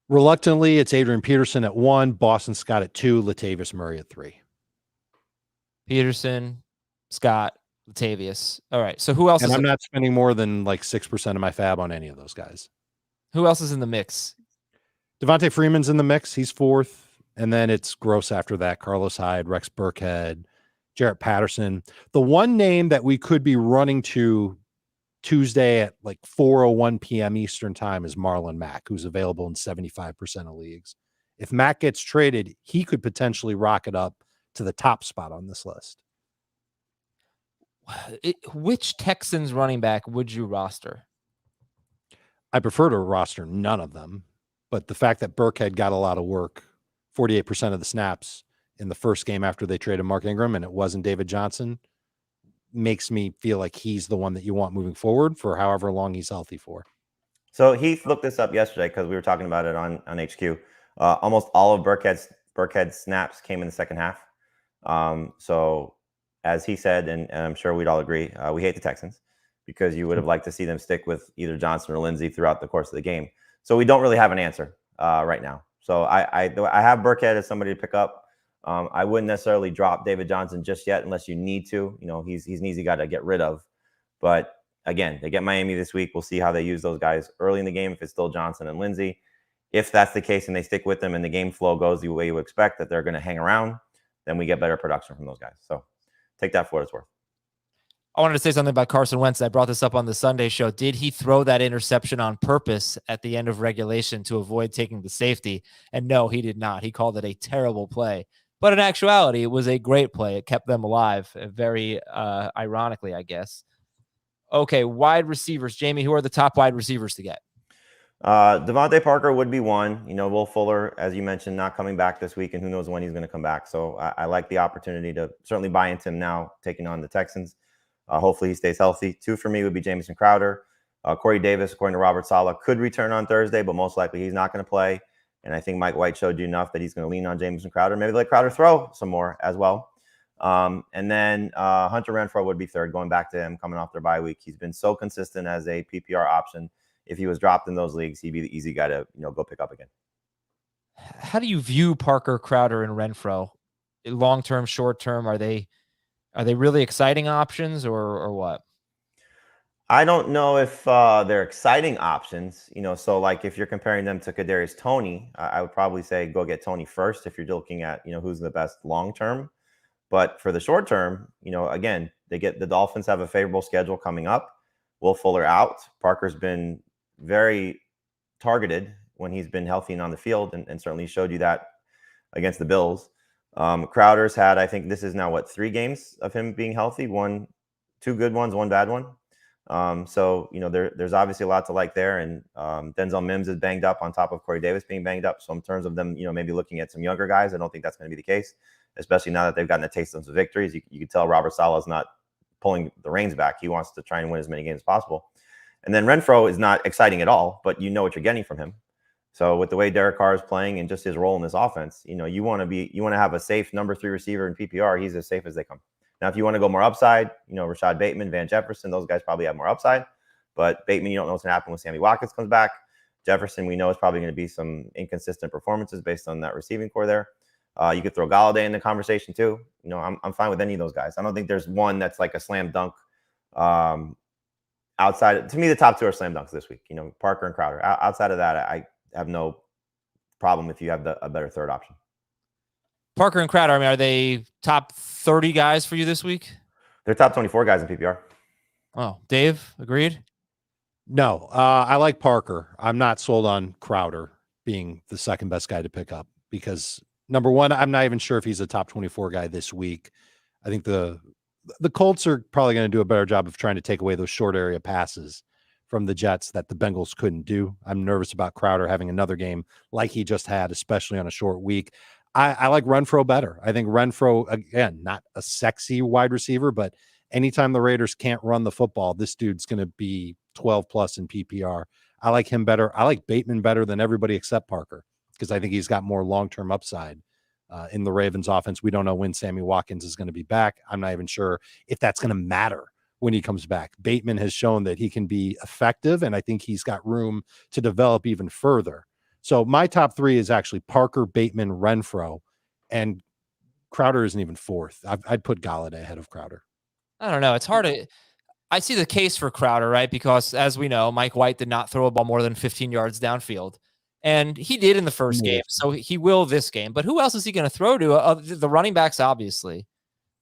[SPEAKER 3] Reluctantly, it's Adrian Peterson at 1, Boston Scott at 2, Latavius Murray at 3.
[SPEAKER 1] Peterson, Scott, Latavius. All right. So who else?
[SPEAKER 3] And I'm not spending more than like 6% of my fab on any of those guys.
[SPEAKER 1] Who else is in the mix?
[SPEAKER 3] Devante Freeman's in the mix. He's fourth. And then it's gross after that. Carlos Hyde, Rex Burkhead, Jarrett Patterson. The one name that we could be running to Tuesday at like 4:01 p.m. Eastern time is Marlon Mack, who's available in 75% of leagues. If Mack gets traded, he could potentially rocket up to the top spot on this list.
[SPEAKER 1] Which Texans running back would you roster?
[SPEAKER 3] I prefer to roster none of them, but the fact that Burkhead got a lot of work, 48% of the snaps in the first game after they traded Mark Ingram, and it wasn't David Johnson, makes me feel like he's the one that you want moving forward for however long he's healthy for.
[SPEAKER 2] So Heath looked this up yesterday because we were talking about it on HQ. Almost all of Burkhead's snaps came in the second half. So as he said, and I'm sure we'd all agree, we hate the Texans because you would have liked to see them stick with either Johnson or Lindsey throughout the course of the game. So we don't really have an answer right now. So I have Burkhead as somebody to pick up. I wouldn't necessarily drop David Johnson just yet unless you need to. You know, he's an easy guy to get rid of. But again, they get Miami this week. We'll see how they use those guys early in the game if it's still Johnson and Lindsey. If that's the case and they stick with them and the game flow goes the way you expect that they're going to hang around, then we get better production from those guys. So take that for what it's worth.
[SPEAKER 1] I wanted to say something about Carson Wentz. I brought this up on the Sunday show. Did he throw that interception on purpose at the end of regulation to avoid taking the safety? And no, he did not. He called it a terrible play. But in actuality, it was a great play. It kept them alive, very ironically, I guess. Okay, wide receivers. Jamey, who are the top wide receivers to get?
[SPEAKER 2] Devante Parker would be one. You know, Will Fuller, as you mentioned, not coming back this week, and who knows when he's going to come back. So I like the opportunity to certainly buy into him now, taking on the Texans. Hopefully he stays healthy. Two for me would be Jamison Crowder. Corey Davis, according to Robert Saleh, could return on Thursday, but most likely he's not going to play. And I think Mike White showed you enough that he's going to lean on Jamison Crowder. Maybe let Crowder throw some more as well. And then Hunter Renfrow would be third, going back to him coming off their bye week. He's been so consistent as a PPR option. If he was dropped in those leagues, he'd be the easy guy to go pick up again.
[SPEAKER 1] How do you view Parker, Crowder, and Renfrow? Long-term, short-term, are they really exciting options or what?
[SPEAKER 2] I don't know if they're exciting options, so like if you're comparing them to Kadarius Toney, I would probably say go get Toney first if you're looking at, who's the best long-term. But for the short term, again, the Dolphins have a favorable schedule coming up. Will Fuller out. Parker's been very targeted when he's been healthy and on the field and certainly showed you that against the Bills. Crowder's had, I think this is now 3 games of him being healthy, 2 good ones, 1 bad one. So, there's obviously a lot to like there. And Denzel Mims is banged up on top of Corey Davis being banged up. So in terms of them, maybe looking at some younger guys, I don't think that's going to be the case, especially now that they've gotten a taste of some victories. You can tell Robert Saleh is not pulling the reins back. He wants to try and win as many games as possible. And then Renfrow is not exciting at all, but you know what you're getting from him. So with the way Derek Carr is playing and just his role in this offense, you want to have a safe number 3 receiver in PPR. He's as safe as they come. Now, if you want to go more upside, Rashad Bateman, Van Jefferson, those guys probably have more upside. But Bateman, you don't know what's going to happen when Sammy Watkins comes back. Jefferson, we know is probably going to be some inconsistent performances based on that receiving core there. You could throw Galladay in the conversation too. I'm fine with any of those guys. I don't think there's one that's like a slam dunk. Outside, to me, the top 2 are slam dunks this week. Parker and Crowder. Outside of that, I have no problem if you have a better third option.
[SPEAKER 1] Parker and Crowder, are they top 30 guys for you this week?
[SPEAKER 2] They're top 24 guys in PPR.
[SPEAKER 1] Oh, Dave, agreed?
[SPEAKER 3] No, I like Parker. I'm not sold on Crowder being the second best guy to pick up because, number one, I'm not even sure if he's a top 24 guy this week. I think the Colts are probably going to do a better job of trying to take away those short area passes from the Jets that the Bengals couldn't do. I'm nervous about Crowder having another game like he just had, especially on a short week. I like Renfrow better. I think Renfrow, again, not a sexy wide receiver, but anytime the Raiders can't run the football, this dude's going to be 12 plus in PPR. I like him better. I like Bateman better than everybody except Parker because I think he's got more long-term upside in the Ravens offense. We don't know when Sammy Watkins is going to be back. I'm not even sure if that's going to matter when he comes back. Bateman has shown that he can be effective, and I think he's got room to develop even further. So my top 3 is actually Parker, Bateman, Renfrow. And Crowder isn't even fourth. I'd put Galladay ahead of Crowder.
[SPEAKER 1] I don't know. It's hard to. I see the case for Crowder, right? Because as we know, Mike White did not throw a ball more than 15 yards downfield. And he did in the first game, so he will this game. But who else is he going to throw to? The running backs, obviously.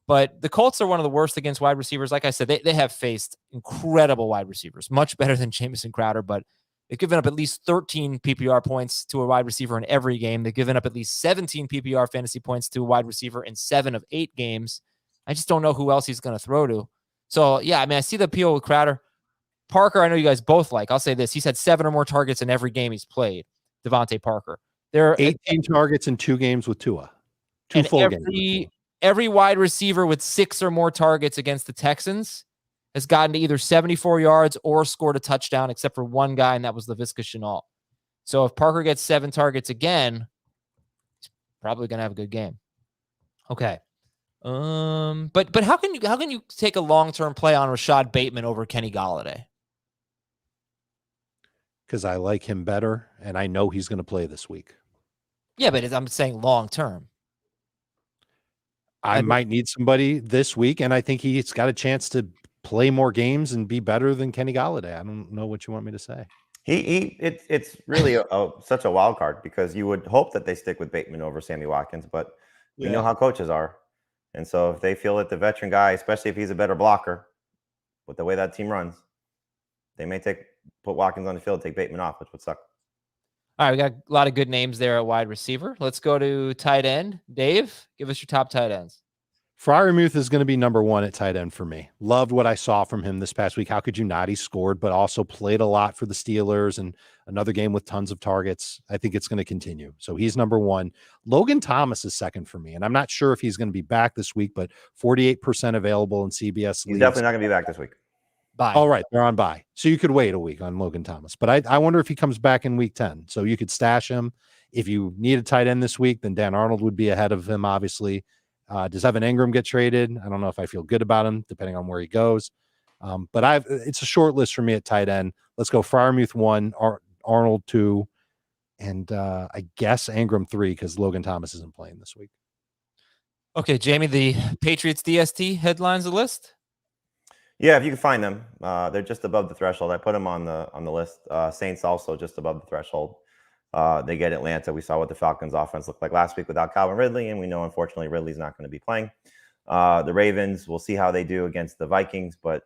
[SPEAKER 1] But the Colts are one of the worst against wide receivers. Like I said, they have faced incredible wide receivers, much better than Jamison Crowder, but they've given up at least 13 PPR points to a wide receiver in every game. They've given up at least 17 PPR fantasy points to a wide receiver in 7 of 8 games. I just don't know who else he's going to throw to. So, yeah, I mean, I see the appeal with Crowder. Parker, I know you guys both like. I'll say this. He's had 7 or more targets in every game he's played, Devante Parker. There are
[SPEAKER 3] 18 targets in 2 games with Tua. 2 full games.
[SPEAKER 1] Every wide receiver with 6 or more targets against the Texans has gotten to either 74 yards or scored a touchdown, except for one guy, and that was Laviska Shenault. So if Parker gets 7 targets again, he's probably going to have a good game. Okay. But how can you take a long-term play on Rashad Bateman over Kenny Galladay?
[SPEAKER 3] Because I like him better, and I know he's going to play this week.
[SPEAKER 1] Yeah, but I'm saying long-term.
[SPEAKER 3] I might need somebody this week, and I think he's got a chance to play more games and be better than Kenny Galladay. I don't know what you want me to say.
[SPEAKER 2] It's really such a wild card because you would hope that they stick with Bateman over Sammy Watkins, but you know how coaches are. And so if they feel that the veteran guy, especially if he's a better blocker with the way that team runs, they may put Watkins on the field, take Bateman off, which would suck.
[SPEAKER 1] All right, we got a lot of good names there at wide receiver. Let's go to tight end. Dave, give us your top tight ends.
[SPEAKER 3] Freiermuth is going to be number 1 at tight end for me. Loved what I saw from him this past week. How could you not? He scored, but also played a lot for the Steelers and another game with tons of targets. I think it's going to continue. So he's number 1. Logan Thomas is second for me, and I'm not sure if he's going to be back this week, but 48% available in CBS leagues.
[SPEAKER 2] He's definitely not going to be back this week.
[SPEAKER 1] Bye.
[SPEAKER 3] All right, they're on bye. So you could wait a week on Logan Thomas. But I wonder if he comes back in week 10. So you could stash him. If you need a tight end this week, then Dan Arnold would be ahead of him, obviously. Does Evan Ingram get traded? I don't know if I feel good about him, depending on where he goes. But it's a short list for me at tight end. Let's go Freiermuth 1, Arnold 2, and I guess Ingram 3 because Logan Thomas isn't playing this week.
[SPEAKER 1] Okay, Jamey, the Patriots DST headlines the list.
[SPEAKER 2] Yeah, if you can find them, they're just above the threshold. I put them on the list. Saints also just above the threshold. They get Atlanta. We saw what the Falcons offense looked like last week without Calvin Ridley, and we know, unfortunately, Ridley's not going to be playing. The Ravens, we'll see how they do against the Vikings, but,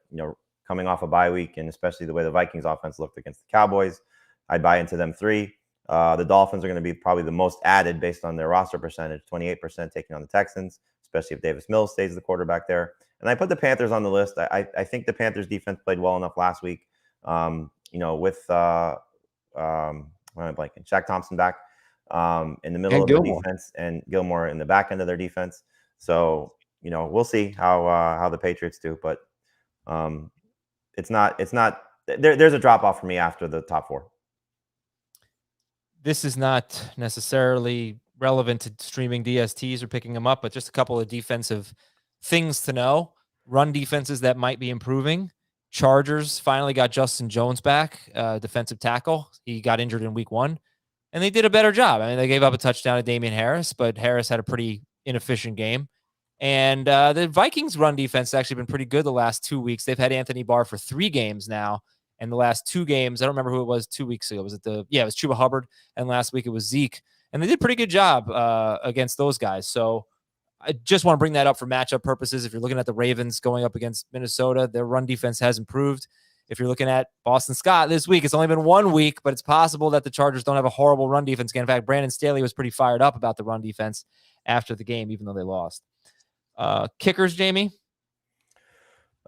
[SPEAKER 2] coming off a bye week, and especially the way the Vikings offense looked against the Cowboys, I'd buy into them 3. The Dolphins are going to be probably the most added based on their roster percentage, 28% taking on the Texans, especially if Davis Mills stays the quarterback there. And I put the Panthers on the list. I think the Panthers defense played well enough last week, with what am I blanking? Shaq Thompson back in the middle of the defense and Gilmore in the back end of their defense. So, we'll see how the Patriots do, but it's not there's a drop off for me after the top 4.
[SPEAKER 1] This is not necessarily relevant to streaming DSTs or picking them up, but just a couple of defensive things to know. Run defenses that might be improving. Chargers finally got Justin Jones back, defensive tackle. He got injured in week 1, and they did a better job. I mean, they gave up a touchdown to Damian Harris, but Harris had a pretty inefficient game. And the Vikings run defense has actually been pretty good the last 2 weeks. They've had Anthony Barr for 3 games now, and the last 2 games, I don't remember who it was 2 weeks ago. It was Chuba Hubbard, and last week it was Zeke. And they did a pretty good job against those guys. So I just want to bring that up for matchup purposes. If you're looking at the Ravens going up against Minnesota, their run defense has improved. If you're looking at Boston Scott this week, it's only been 1 week, but it's possible that the Chargers don't have a horrible run defense again. In fact, Brandon Staley was pretty fired up about the run defense after the game, even though they lost. Kickers, Jamey?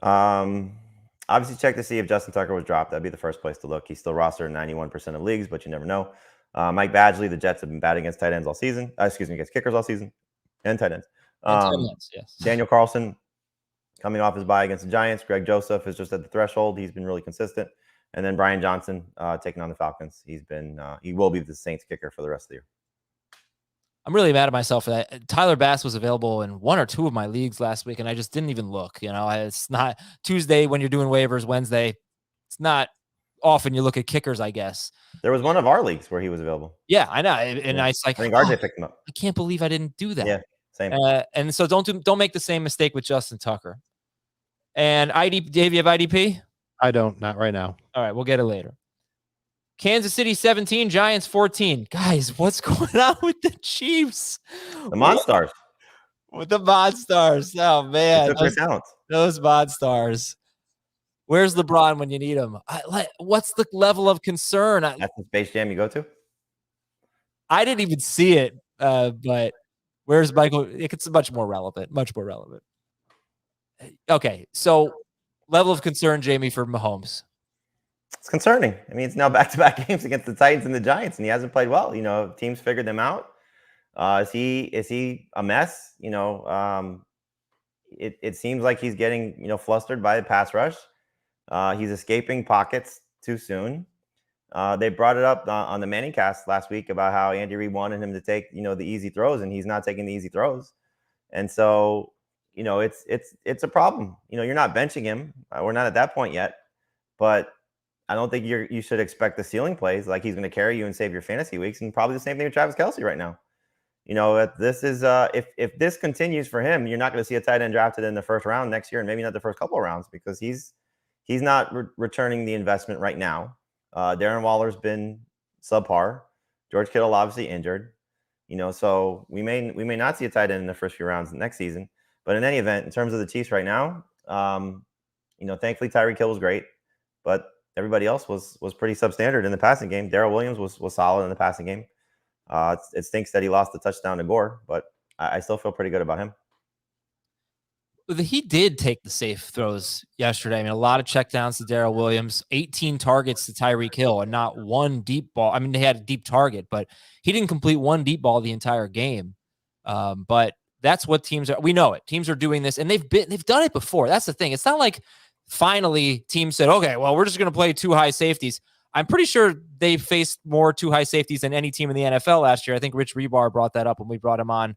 [SPEAKER 2] Obviously, check to see if Justin Tucker was dropped. That'd be the first place to look. He's still rostered in 91% of leagues, but you never know. Mike Badgley, the Jets have been bad against tight ends all season. Against kickers all season and tight ends.
[SPEAKER 1] Yes.
[SPEAKER 2] Daniel Carlson coming off his bye against the Giants. Greg Joseph is just at the threshold. He's been really consistent. And then Brian Johnson taking on the Falcons. He will be the Saints kicker for the rest of the year.
[SPEAKER 1] I'm really mad at myself for that. Tyler Bass was available in 1 or 2 of my leagues last week, and I just didn't even look. It's not Tuesday when you're doing waivers, Wednesday. It's not often you look at kickers, I guess.
[SPEAKER 2] There was one of our leagues where he was available.
[SPEAKER 1] Yeah, I know. And I
[SPEAKER 2] think RJ picked him up.
[SPEAKER 1] I can't believe I didn't do that.
[SPEAKER 2] Yeah, Same.
[SPEAKER 1] And so don't make the same mistake with Justin Tucker. And Dave, you have IDP?
[SPEAKER 3] I don't, not right now.
[SPEAKER 1] All right, we'll get it later. Kansas City 17, Giants 14. Guys, what's going on with the Chiefs?
[SPEAKER 2] The Monstars.
[SPEAKER 1] With the Monstars. Oh, man. Those Monstars. Where's LeBron when you need him? What's the level of concern?
[SPEAKER 2] That's the Space Jam you go to?
[SPEAKER 1] I didn't even see it, but where's Michael? It's much more relevant. Okay, so level of concern, Jamey, for Mahomes.
[SPEAKER 2] It's concerning. I mean, it's now back-to-back games against the Titans and the Giants, and he hasn't played well. Teams figured them out. Is he a mess? It seems like he's getting flustered by the pass rush. He's escaping pockets too soon. They brought it up on the Manningcast last week about how Andy Reid wanted him to take the easy throws, and he's not taking the easy throws. And so it's a problem. You're not benching him. We're not at that point yet, but I don't think you should expect the ceiling plays like he's going to carry you and save your fantasy weeks. And probably the same thing with Travis Kelce right now. This is if this continues for him, you're not going to see a tight end drafted in the first round next year, and maybe not the first couple of rounds, because he's not returning the investment right now. Darren Waller's been subpar. George Kittle obviously injured. So we may not see a tight end in the first few rounds next season. But in any event, in terms of the Chiefs right now, thankfully Tyreek Hill was great, but everybody else was pretty substandard in the passing game. Darrell Williams was solid in the passing game. It stinks that he lost the touchdown to Gore, but I still feel pretty good about him.
[SPEAKER 1] He did take the safe throws yesterday. I mean, a lot of checkdowns to Darrell Williams, 18 targets to Tyreek Hill, and not one deep ball. I mean, they had a deep target, but he didn't complete one deep ball the entire game. But that's what teams are. We know it. Teams are doing this, and they've done it before. That's the thing. It's not like finally teams said, okay, well, we're just going to play two high safeties. I'm pretty sure they faced more two high safeties than any team in the NFL last year. I think Rich Rebar brought that up when we brought him on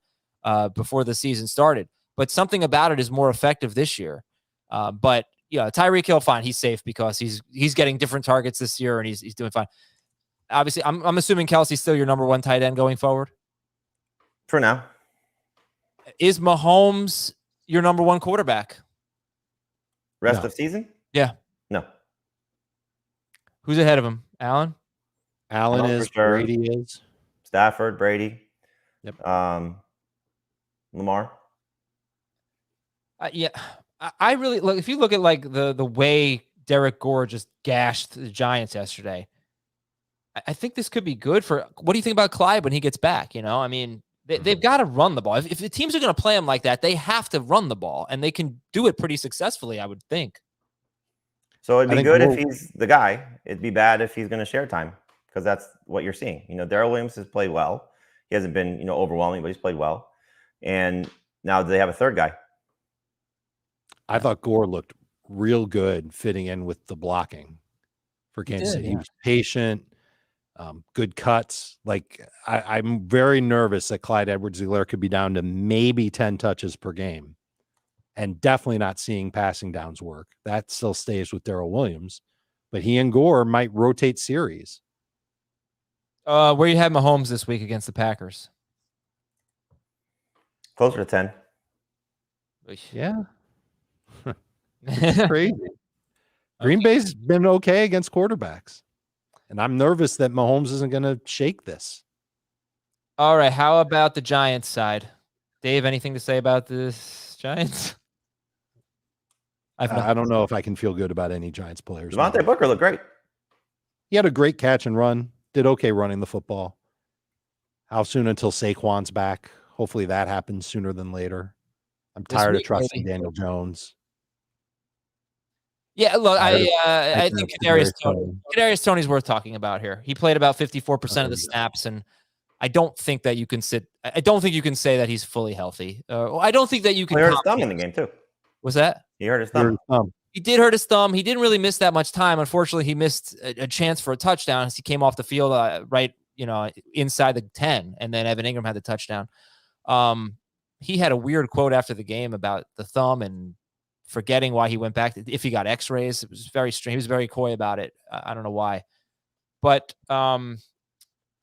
[SPEAKER 1] before the season started. But something about it is more effective this year. But Tyreek Hill, fine, he's safe because he's getting different targets this year, and he's doing fine. Obviously, I'm assuming Kelce's still your number one tight end going forward
[SPEAKER 2] for now.
[SPEAKER 1] Is Mahomes your number one quarterback
[SPEAKER 2] rest of season?
[SPEAKER 1] Yeah.
[SPEAKER 2] No.
[SPEAKER 1] Who's ahead of him? Allen
[SPEAKER 3] is. Sure. Brady is.
[SPEAKER 2] Stafford, Brady.
[SPEAKER 3] Yep.
[SPEAKER 2] Lamar.
[SPEAKER 1] Yeah, I really look. If you look at like the way Derek Gore just gashed the Giants yesterday, I think this could be good for. What do you think about Clyde when he gets back? I mean, they've got to run the ball. If the teams are going to play him like that, they have to run the ball, and they can do it pretty successfully, I would think.
[SPEAKER 2] So it'd be good if he's the guy. It'd be bad if he's going to share time, because that's what you're seeing. Darrell Williams has played well. He hasn't been overwhelming, but he's played well. And now they have a third guy.
[SPEAKER 3] I thought Gore looked real good fitting in with the blocking for Kansas City. He was patient, good cuts. Like I'm very nervous that Clyde Edwards-Helaire could be down to maybe 10 touches per game, and definitely not seeing passing downs work. That still stays with Darrell Williams, but he and Gore might rotate series.
[SPEAKER 1] Where you had Mahomes this week against the Packers?
[SPEAKER 2] Closer to 10.
[SPEAKER 3] Yeah. Crazy. Green Bay's been okay against quarterbacks, and I'm nervous that Mahomes isn't going to shake this.
[SPEAKER 1] All right, how about the Giants side? Dave, anything to say about this Giants?
[SPEAKER 3] I don't know if I can feel good about any Giants players.
[SPEAKER 2] Devante Parker looked great.
[SPEAKER 3] He had a great catch and run. Did okay running the football. How soon until Saquon's back? Hopefully that happens sooner than later. I'm tired of trusting Daniel Jones.
[SPEAKER 1] Yeah, look, I think Kadarius Toney's worth talking about here. He played about 54% of the snaps, and I don't think that you can say that he's fully healthy. I don't think that you can.
[SPEAKER 2] He hurt his thumb in the game too.
[SPEAKER 1] Was that?
[SPEAKER 2] He hurt his thumb.
[SPEAKER 1] He did hurt his thumb. He didn't really miss that much time. Unfortunately, he missed a chance for a touchdown as he came off the field inside the 10, and then Evan Ingram had the touchdown. He had a weird quote after the game about the thumb and forgetting why he went back. If he got x-rays, it was very strange. He was very coy about it. I don't know why, but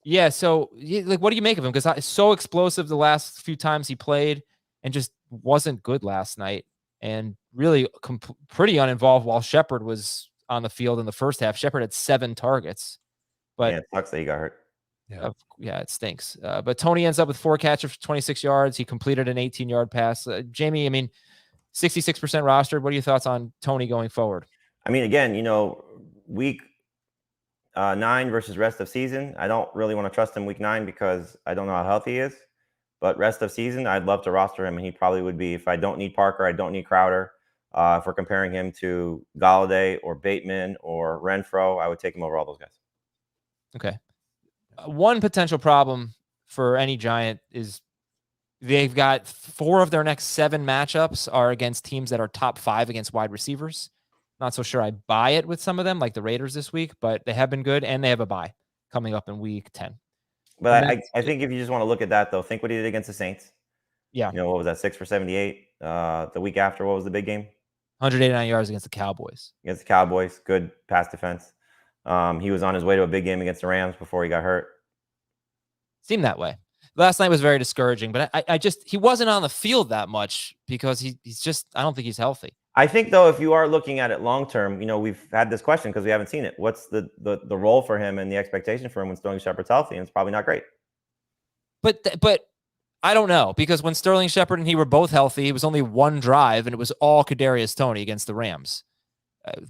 [SPEAKER 1] yeah. So like, what do you make of him? Because it's so explosive the last few times he played. and just wasn't good last night, and really pretty uninvolved while Shepard was on the field in the first half. Shepard had 7 targets, but
[SPEAKER 2] it sucks that he got hurt.
[SPEAKER 1] Yeah, it stinks. But Tony ends up with 4 catches for 26 yards. He completed an 18-yard pass. Jamey, I mean, 66% rostered. What are your thoughts on Tony going forward?
[SPEAKER 2] I mean, again, week 9 versus rest of season, I don't really want to trust him week 9 because I don't know how healthy he is. But rest of season, I'd love to roster him, and he probably would be, if I don't need Parker, I don't need Crowder. If we're comparing him to Galladay or Bateman or Renfro, I would take him over all those guys.
[SPEAKER 1] Okay. One potential problem for any Giant is they've got 4 of their next 7 matchups are against teams that are top 5 against wide receivers. Not so sure I buy it with some of them, like the Raiders this week, but they have been good, and they have a bye coming up in week 10.
[SPEAKER 2] But I think if you just want to look at that, though, think what he did against the Saints.
[SPEAKER 1] Yeah.
[SPEAKER 2] What was that, 6 for 78? The week after, what was the big game?
[SPEAKER 1] 189 yards against the Cowboys.
[SPEAKER 2] Against the Cowboys, good pass defense. He was on his way to a big game against the Rams before he got hurt.
[SPEAKER 1] Seemed that way. Last night was very discouraging, but he wasn't on the field that much because he's just, I don't think he's healthy.
[SPEAKER 2] I think, though, if you are looking at it long term, we've had this question because we haven't seen it. What's the role for him and the expectation for him when Sterling Shepard's healthy? And it's probably not great.
[SPEAKER 1] But I don't know, because when Sterling Shepard and he were both healthy, it was only 1 drive, and it was all Kadarius Toney against the Rams.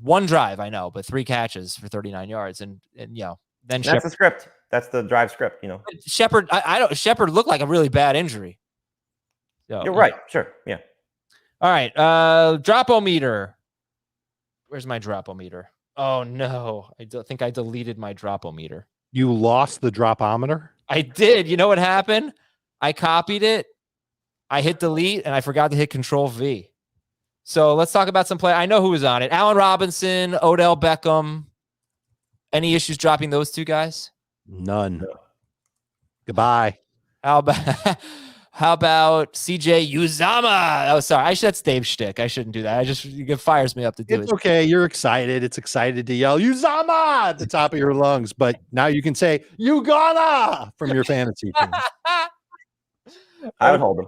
[SPEAKER 1] 1 drive, I know, but 3 catches for 39 yards, and then
[SPEAKER 2] that's the script. That's the drive script.
[SPEAKER 1] Shepard. Shepard looked like a really bad injury. So,
[SPEAKER 2] you're right. Sure. Yeah.
[SPEAKER 1] All right. Dropometer. Where's my Dropometer? Oh no, I think I deleted my Dropometer.
[SPEAKER 3] You lost the Dropometer?
[SPEAKER 1] I did. You know what happened? I copied it, I hit delete, and I forgot to hit Control V. So let's talk about some play. I know who was on it. Allen Robinson, Odell Beckham. Any issues dropping those 2 guys?
[SPEAKER 3] None. No. Goodbye.
[SPEAKER 1] How about CJ Uzama? Oh, sorry. I should, that's Dave's shtick. I shouldn't do that. It fires me up to do it.
[SPEAKER 3] It's okay. You're excited. It's excited to yell Uzama at the top of your lungs, but now you can say you gonna from your fantasy team.
[SPEAKER 2] I would hold him.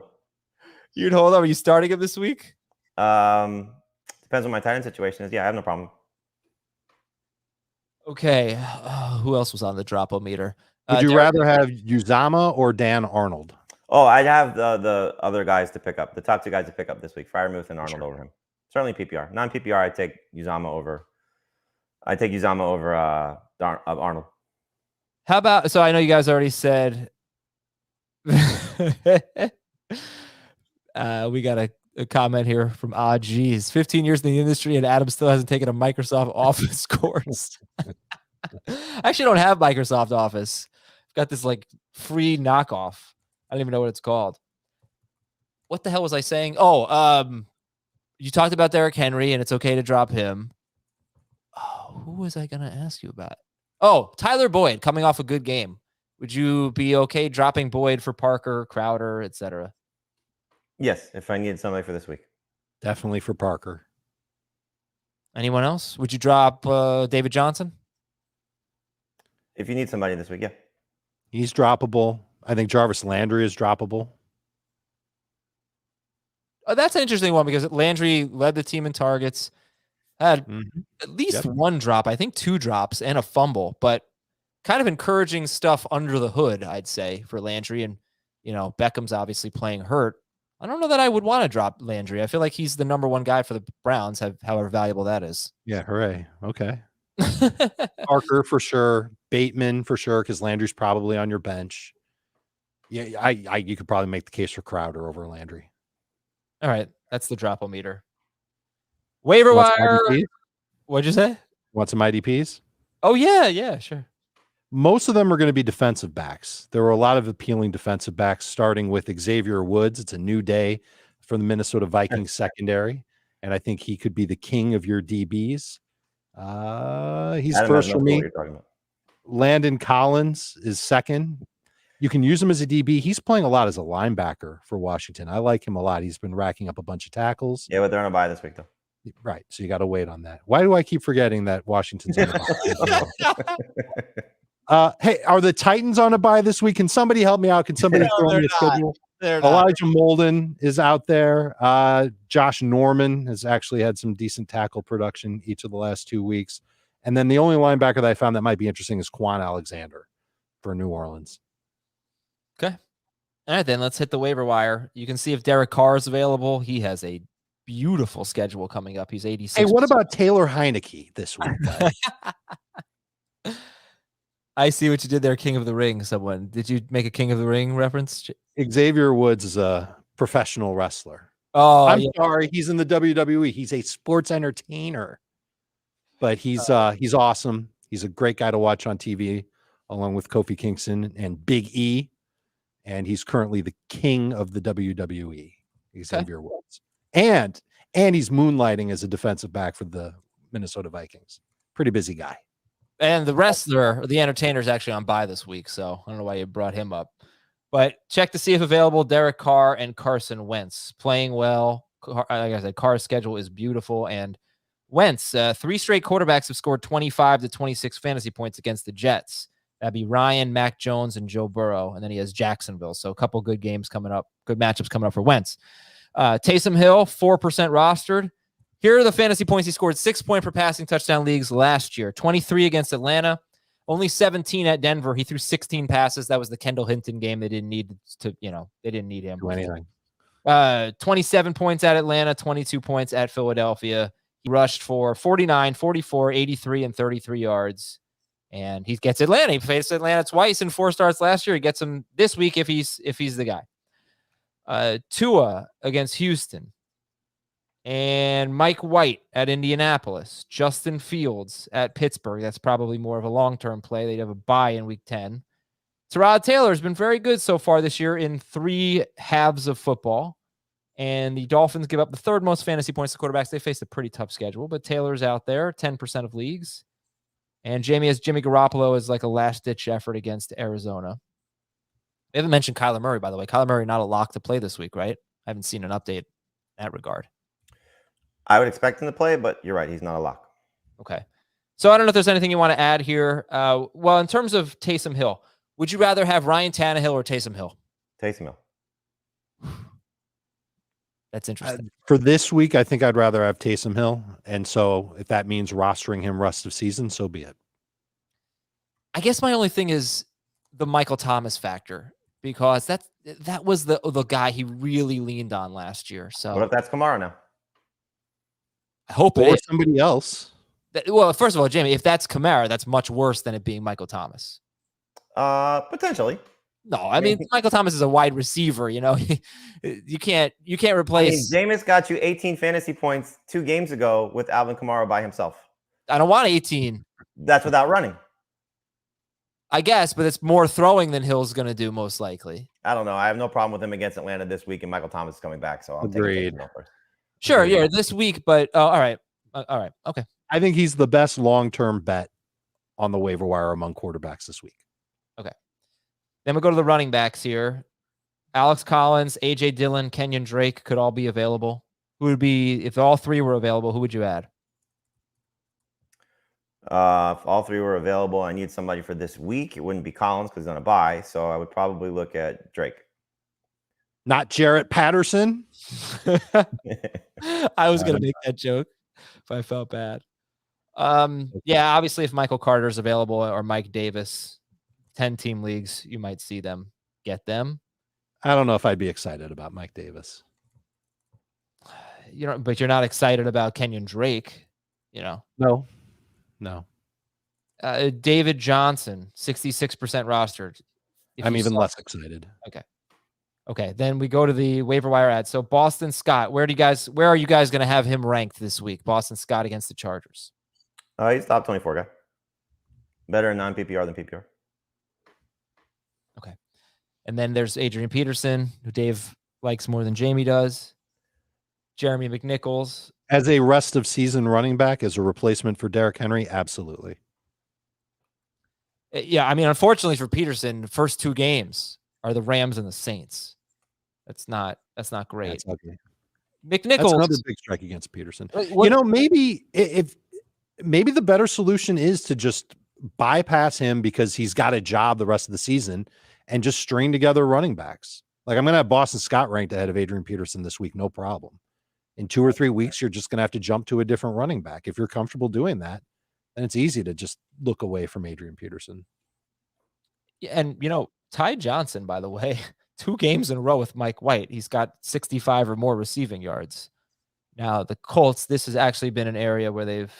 [SPEAKER 1] You'd hold him? Are you starting him this week?
[SPEAKER 2] Depends what my tight end situation is. Yeah, I have no problem.
[SPEAKER 1] Okay. Who else was on the Dropometer?
[SPEAKER 3] Would you rather have Uzama or Dan Arnold?
[SPEAKER 2] Oh, I'd have the other guys to pick up, the top 2 guys to pick up this week, Freiermuth and Arnold over him. Certainly PPR. Non-PPR, I'd take Uzama over Arnold.
[SPEAKER 1] How about, so I know you guys already said we got a comment here from geez, 15 years in the industry and Adam still hasn't taken a Microsoft Office course. I actually don't have Microsoft Office. I've got this like free knockoff. I don't even know what it's called. What the hell was I saying? You talked about Derrick Henry and it's okay to drop him. Oh, who was I going to ask you about? Oh, Tyler Boyd coming off a good game. Would you be okay dropping Boyd for Parker, Crowder, etc.?
[SPEAKER 2] Yes, if I needed somebody for this week.
[SPEAKER 3] Definitely for Parker.
[SPEAKER 1] Anyone else? Would you drop David Johnson?
[SPEAKER 2] If you need somebody this week, yeah.
[SPEAKER 3] He's droppable. I think Jarvis Landry is droppable.
[SPEAKER 1] That's an interesting one because Landry led the team in targets, had at least 1 drop, I think 2 drops and a fumble, but kind of encouraging stuff under the hood, I'd say, for Landry. And, Beckham's obviously playing hurt. I don't know that I would want to drop Landry. I feel like he's the number 1 guy for the Browns, however valuable that is.
[SPEAKER 3] Yeah, hooray. Okay. Parker for sure. Bateman for sure, because Landry's probably on your bench. Yeah, you could probably make the case for Crowder over Landry.
[SPEAKER 1] All right, that's the Dropometer. Waiver wire. What'd you say?
[SPEAKER 3] Want some IDPs?
[SPEAKER 1] Oh yeah, sure.
[SPEAKER 3] Most of them are going to be defensive backs. There were a lot of appealing defensive backs, starting with Xavier Woods. It's a new day for the Minnesota Vikings secondary, and I think he could be the king of your DBs. He's first for me. Landon Collins is second. You can use him as a DB. He's playing a lot as a linebacker for Washington. I like him a lot. He's been racking up a bunch of tackles.
[SPEAKER 2] Yeah, but they're on a bye this week, though.
[SPEAKER 3] Right. So you got to wait on that. Why do I keep forgetting that Washington's on a bye? Hey, are the Titans on a bye this week? Can somebody help me out? Can somebody throw me a schedule? Elijah Molden is out there. Josh Norman has actually had some decent tackle production each of the last 2 weeks. And then the only linebacker that I found that might be interesting is Quan Alexander for New Orleans.
[SPEAKER 1] Okay. All right, then let's hit the waiver wire. You can see if Derek Carr is available. He has a beautiful schedule coming up. He's 86.
[SPEAKER 3] Hey, what about Taylor Heineke this week, guys?
[SPEAKER 1] I see what you did there, King of the Ring. Someone, did you make a King of the Ring reference?
[SPEAKER 3] Xavier Woods is a professional wrestler.
[SPEAKER 1] Oh,
[SPEAKER 3] I'm sorry. He's in the WWE. He's a sports entertainer, but he's awesome. He's a great guy to watch on TV, along with Kofi Kingston and Big E. And he's currently the king of the WWE, Xavier Woods. And he's moonlighting as a defensive back for the Minnesota Vikings. Pretty busy guy.
[SPEAKER 1] And the wrestler, the entertainer, is actually on bye this week, so I don't know why you brought him up. But check to see if available. Derek Carr and Carson Wentz playing well. Like I said, Carr's schedule is beautiful, and Wentz, 3 straight quarterbacks have scored 25 to 26 fantasy points against the Jets. That'd be Ryan, Mac Jones, and Joe Burrow, and then he has Jacksonville. So a couple good games coming up, good matchups coming up for Wentz. Taysom Hill, 4% rostered. Here are the fantasy points he scored: 6 point per passing touchdown leagues last year. 23 against Atlanta, only 17 at Denver. He threw 16 passes. That was the Kendall Hinton game. They didn't need to, they didn't need him.
[SPEAKER 3] Do anything.
[SPEAKER 1] 27 points at Atlanta, 22 points at Philadelphia. He rushed for 49, 44, 83, and 33 yards. And he gets Atlanta. He faced Atlanta twice in 4 starts last year. He gets him this week if he's the guy. Tua against Houston. And Mike White at Indianapolis. Justin Fields at Pittsburgh. That's probably more of a long-term play. They'd have a bye in week 10. Tyrod Taylor has been very good so far this year in 3 halves of football. And the Dolphins give up the 3rd most fantasy points to quarterbacks. They face a pretty tough schedule, but Taylor's out there, 10% of leagues. And Jamey has Jimmy Garoppolo as like a last-ditch effort against Arizona. We haven't mentioned Kyler Murray, by the way. Kyler Murray not a lock to play this week, right? I haven't seen an update in that regard.
[SPEAKER 2] I would expect him to play, but you're right. He's not a lock.
[SPEAKER 1] Okay. So I don't know if there's anything you want to add here. Well, in terms of Taysom Hill, would you rather have Ryan Tannehill or Taysom Hill?
[SPEAKER 2] Taysom Hill.
[SPEAKER 1] That's interesting.
[SPEAKER 3] For this week, I think I'd rather have Taysom Hill. And so if that means rostering him rest of season, so be it.
[SPEAKER 1] I guess my only thing is the Michael Thomas factor, because that was the guy he really leaned on last year. So
[SPEAKER 2] what if that's Kamara now?
[SPEAKER 1] I hope
[SPEAKER 3] or somebody else.
[SPEAKER 1] Well, first of all, Jamey, if that's Kamara, that's much worse than it being Michael Thomas.
[SPEAKER 2] Potentially.
[SPEAKER 1] No, I mean Michael Thomas is a wide receiver. You can't replace.
[SPEAKER 2] Jameis got you 18 fantasy points 2 games ago with Alvin Kamara by himself.
[SPEAKER 1] I don't want 18.
[SPEAKER 2] That's without running.
[SPEAKER 1] I guess, but it's more throwing than Hill's going to do most likely.
[SPEAKER 2] I don't know. I have no problem with him against Atlanta this week, and Michael Thomas is coming back. So I'll
[SPEAKER 3] Agreed.
[SPEAKER 2] take it first.
[SPEAKER 1] Sure, yeah, this week, but all right. Okay.
[SPEAKER 3] I think he's the best long-term bet on the waiver wire among quarterbacks this week.
[SPEAKER 1] Okay. Then we go to the running backs here. Alex Collins, A.J. Dillon, Kenyon Drake could all be available. Who would be, if all 3 were available, who would you add?
[SPEAKER 2] If all 3 were available, I need somebody for this week. It wouldn't be Collins because he's on a bye. So I would probably look at Drake.
[SPEAKER 3] Not Jarrett Patterson.
[SPEAKER 1] I was going to make that joke if I felt bad. Yeah, obviously if Michael Carter is available or Mike Davis, 10-team leagues, you might see them get them.
[SPEAKER 3] I don't know if I'd be excited about Mike Davis.
[SPEAKER 1] But you're not excited about Kenyon Drake,
[SPEAKER 3] No.
[SPEAKER 1] David Johnson, 66% rostered.
[SPEAKER 3] I'm even less excited.
[SPEAKER 1] Okay. Then we go to the waiver wire ad. So Boston Scott, where are you guys going to have him ranked this week? Boston Scott against the Chargers.
[SPEAKER 2] He's top 24 guy. Better in non-PPR than PPR.
[SPEAKER 1] Okay. And then there's Adrian Peterson, who Dave likes more than Jamey does. Jeremy McNichols.
[SPEAKER 3] As a rest of season running back, as a replacement for Derrick Henry, absolutely.
[SPEAKER 1] Yeah, I mean, unfortunately for Peterson, the first 2 games are the Rams and the Saints. That's not great.
[SPEAKER 3] That's ugly.
[SPEAKER 1] McNichols.
[SPEAKER 3] That's another big strike against Peterson. Maybe maybe the better solution is to just bypass him because he's got a job the rest of the season and just string together running backs. Like I'm going to have Boston Scott ranked ahead of Adrian Peterson this week, no problem. In 2 or 3 weeks, you're just going to have to jump to a different running back. If you're comfortable doing that, then it's easy to just look away from Adrian Peterson.
[SPEAKER 1] Yeah, and Ty Johnson, by the way, 2 games in a row with Mike White. He's got 65 or more receiving yards. Now, the Colts, this has actually been an area where they've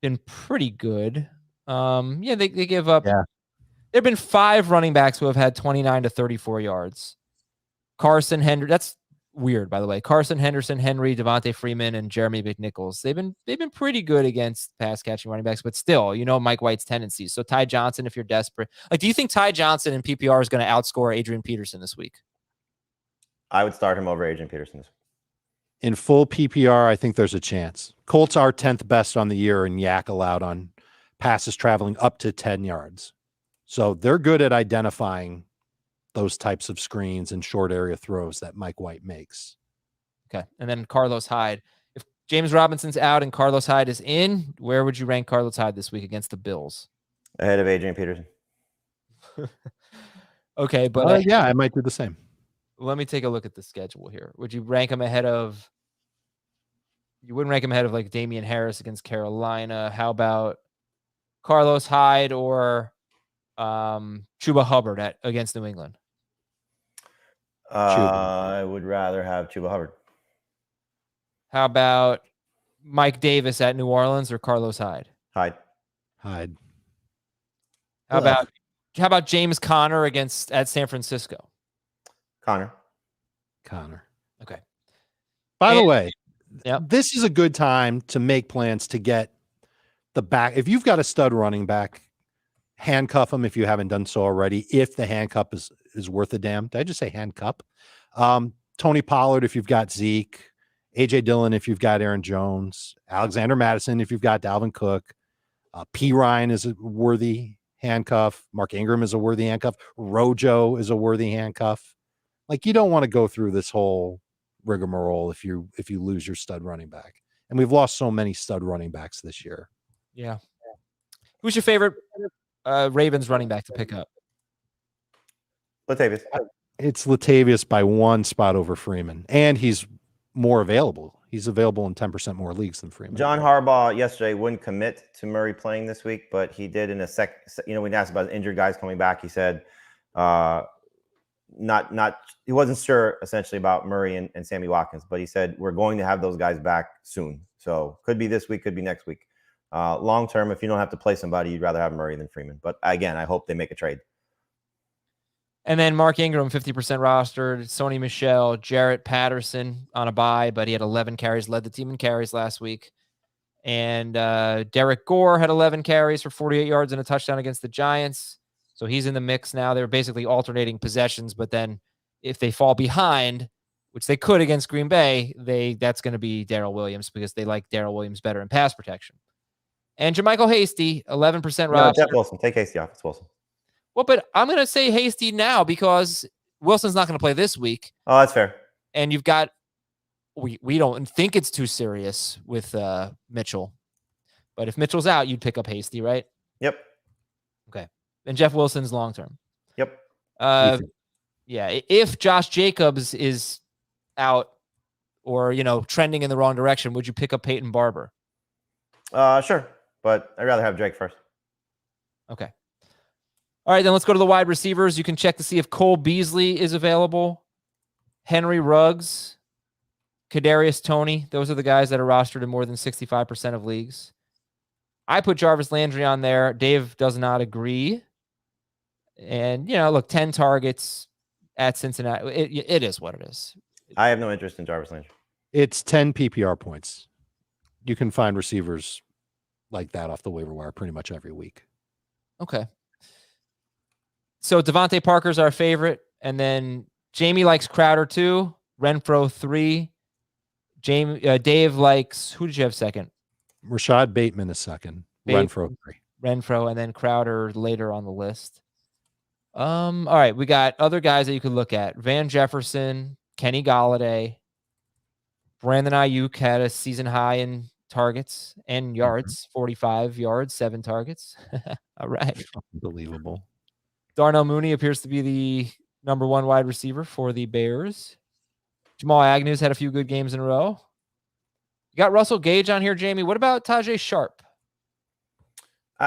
[SPEAKER 1] been pretty good. They give up.
[SPEAKER 3] Yeah.
[SPEAKER 1] There have been 5 running backs who have had 29 to 34 yards. Carson Henry, that's weird, by the way. Carson Henderson, Henry, Devontae Freeman, and Jeremy McNichols. They've been pretty good against pass catching running backs, but still, Mike White's tendencies. So Ty Johnson, if you're desperate, do you think Ty Johnson in PPR is going to outscore Adrian Peterson this week?
[SPEAKER 2] I would start him over Adrian Peterson.
[SPEAKER 3] In full PPR, I think there's a chance. Colts are 10th best on the year in yak allowed on passes traveling up to 10 yards. So they're good at identifying those types of screens and short area throws that Mike White makes.
[SPEAKER 1] Okay. And then Carlos Hyde. If James Robinson's out and Carlos Hyde is in, where would you rank Carlos Hyde this week against the Bills?
[SPEAKER 2] Ahead of Adrian Peterson.
[SPEAKER 1] Okay, but
[SPEAKER 3] I might do the same.
[SPEAKER 1] Let me take a look at the schedule here. Would you rank him ahead of? You wouldn't rank him ahead of like Damian Harris against Carolina. How about Carlos Hyde or Chuba Hubbard against New England?
[SPEAKER 2] I would rather have Chuba Hubbard.
[SPEAKER 1] How about Mike Davis at New Orleans or Carlos Hyde?
[SPEAKER 2] Hyde.
[SPEAKER 3] Hyde.
[SPEAKER 1] How about James Conner at San Francisco?
[SPEAKER 2] Conner.
[SPEAKER 1] Okay.
[SPEAKER 3] By the way,
[SPEAKER 1] yep.
[SPEAKER 3] This is a good time to make plans to get the back. If you've got a stud running back, handcuff him if you haven't done so already. If the handcuff is worth a damn. Did I just say handcuff? Tony Pollard if you've got Zeke. AJ Dillon if you've got Aaron Jones. Alexander Madison if you've got Dalvin Cook. P. Ryan is a worthy handcuff. Mark Ingram is a worthy handcuff. Rojo is a worthy handcuff. Like you don't want to go through this whole rigmarole if you lose your stud running back. And we've lost so many stud running backs this year.
[SPEAKER 1] Yeah. Who's your favorite Ravens running back to pick up?
[SPEAKER 2] Latavius.
[SPEAKER 3] It's Latavius by 1 spot over Freeman. And he's more available. He's available in 10% more leagues than Freeman.
[SPEAKER 2] John Harbaugh yesterday wouldn't commit to Murray playing this week, but he did in a when he asked about injured guys coming back, he said he wasn't sure essentially about Murray and Sammy Watkins, but he said we're going to have those guys back soon. So could be this week, could be next week. Long term, if you don't have to play somebody, you'd rather have Murray than Freeman. But again, I hope they make a trade.
[SPEAKER 1] And then Mark Ingram, 50% rostered. Sony Michel, Jarrett Patterson on a bye, but he had 11 carries, led the team in carries last week. And Derek Gore had 11 carries for 48 yards and a touchdown against the Giants. So he's in the mix now. They're basically alternating possessions, but then if they fall behind, which they could against Green Bay, that's going to be Darrell Williams because they like Darrell Williams better in pass protection. And Jermichael Hasty, 11% rostered.
[SPEAKER 2] Jeff Wilson. Take Hasty off. It's Wilson.
[SPEAKER 1] Well, but I'm going to say Hasty now because Wilson's not going to play this week.
[SPEAKER 2] Oh, that's fair.
[SPEAKER 1] And you've got we don't think it's too serious with Mitchell. But if Mitchell's out, you'd pick up Hasty, right?
[SPEAKER 2] Yep.
[SPEAKER 1] Okay. And Jeff Wilson's long-term.
[SPEAKER 2] Yep.
[SPEAKER 1] Yeah. If Josh Jacobs is out or, trending in the wrong direction, would you pick up Peyton Barber?
[SPEAKER 2] Sure. But I'd rather have Drake first.
[SPEAKER 1] Okay. All right, then let's go to the wide receivers. You can check to see if Cole Beasley is available. Henry Ruggs, Kadarius Toney. Those are the guys that are rostered in more than 65% of leagues. I put Jarvis Landry on there. Dave does not agree. And, look, 10 targets at Cincinnati. It is what it is.
[SPEAKER 2] I have no interest in Jarvis Landry.
[SPEAKER 3] It's 10 PPR points. You can find receivers like that off the waiver wire pretty much every week.
[SPEAKER 1] Okay. So Devante Parker's our favorite. And then Jamey likes Crowder too. Renfro 3. Dave likes, who did you have second?
[SPEAKER 3] Rashad Bateman is second. Renfro 3.
[SPEAKER 1] Renfro and then Crowder later on the list. All right. We got other guys that you could look at. Van Jefferson, Kenny Golladay, Brandon Ayuk had a season high in targets and yards, 45 yards, 7 targets. All right.
[SPEAKER 3] Unbelievable.
[SPEAKER 1] Darnell Mooney appears to be the number one wide receiver for the Bears. Jamal Agnew's had a few good games in a row. You got Russell Gage on here, Jamey. What about Tajay Sharp?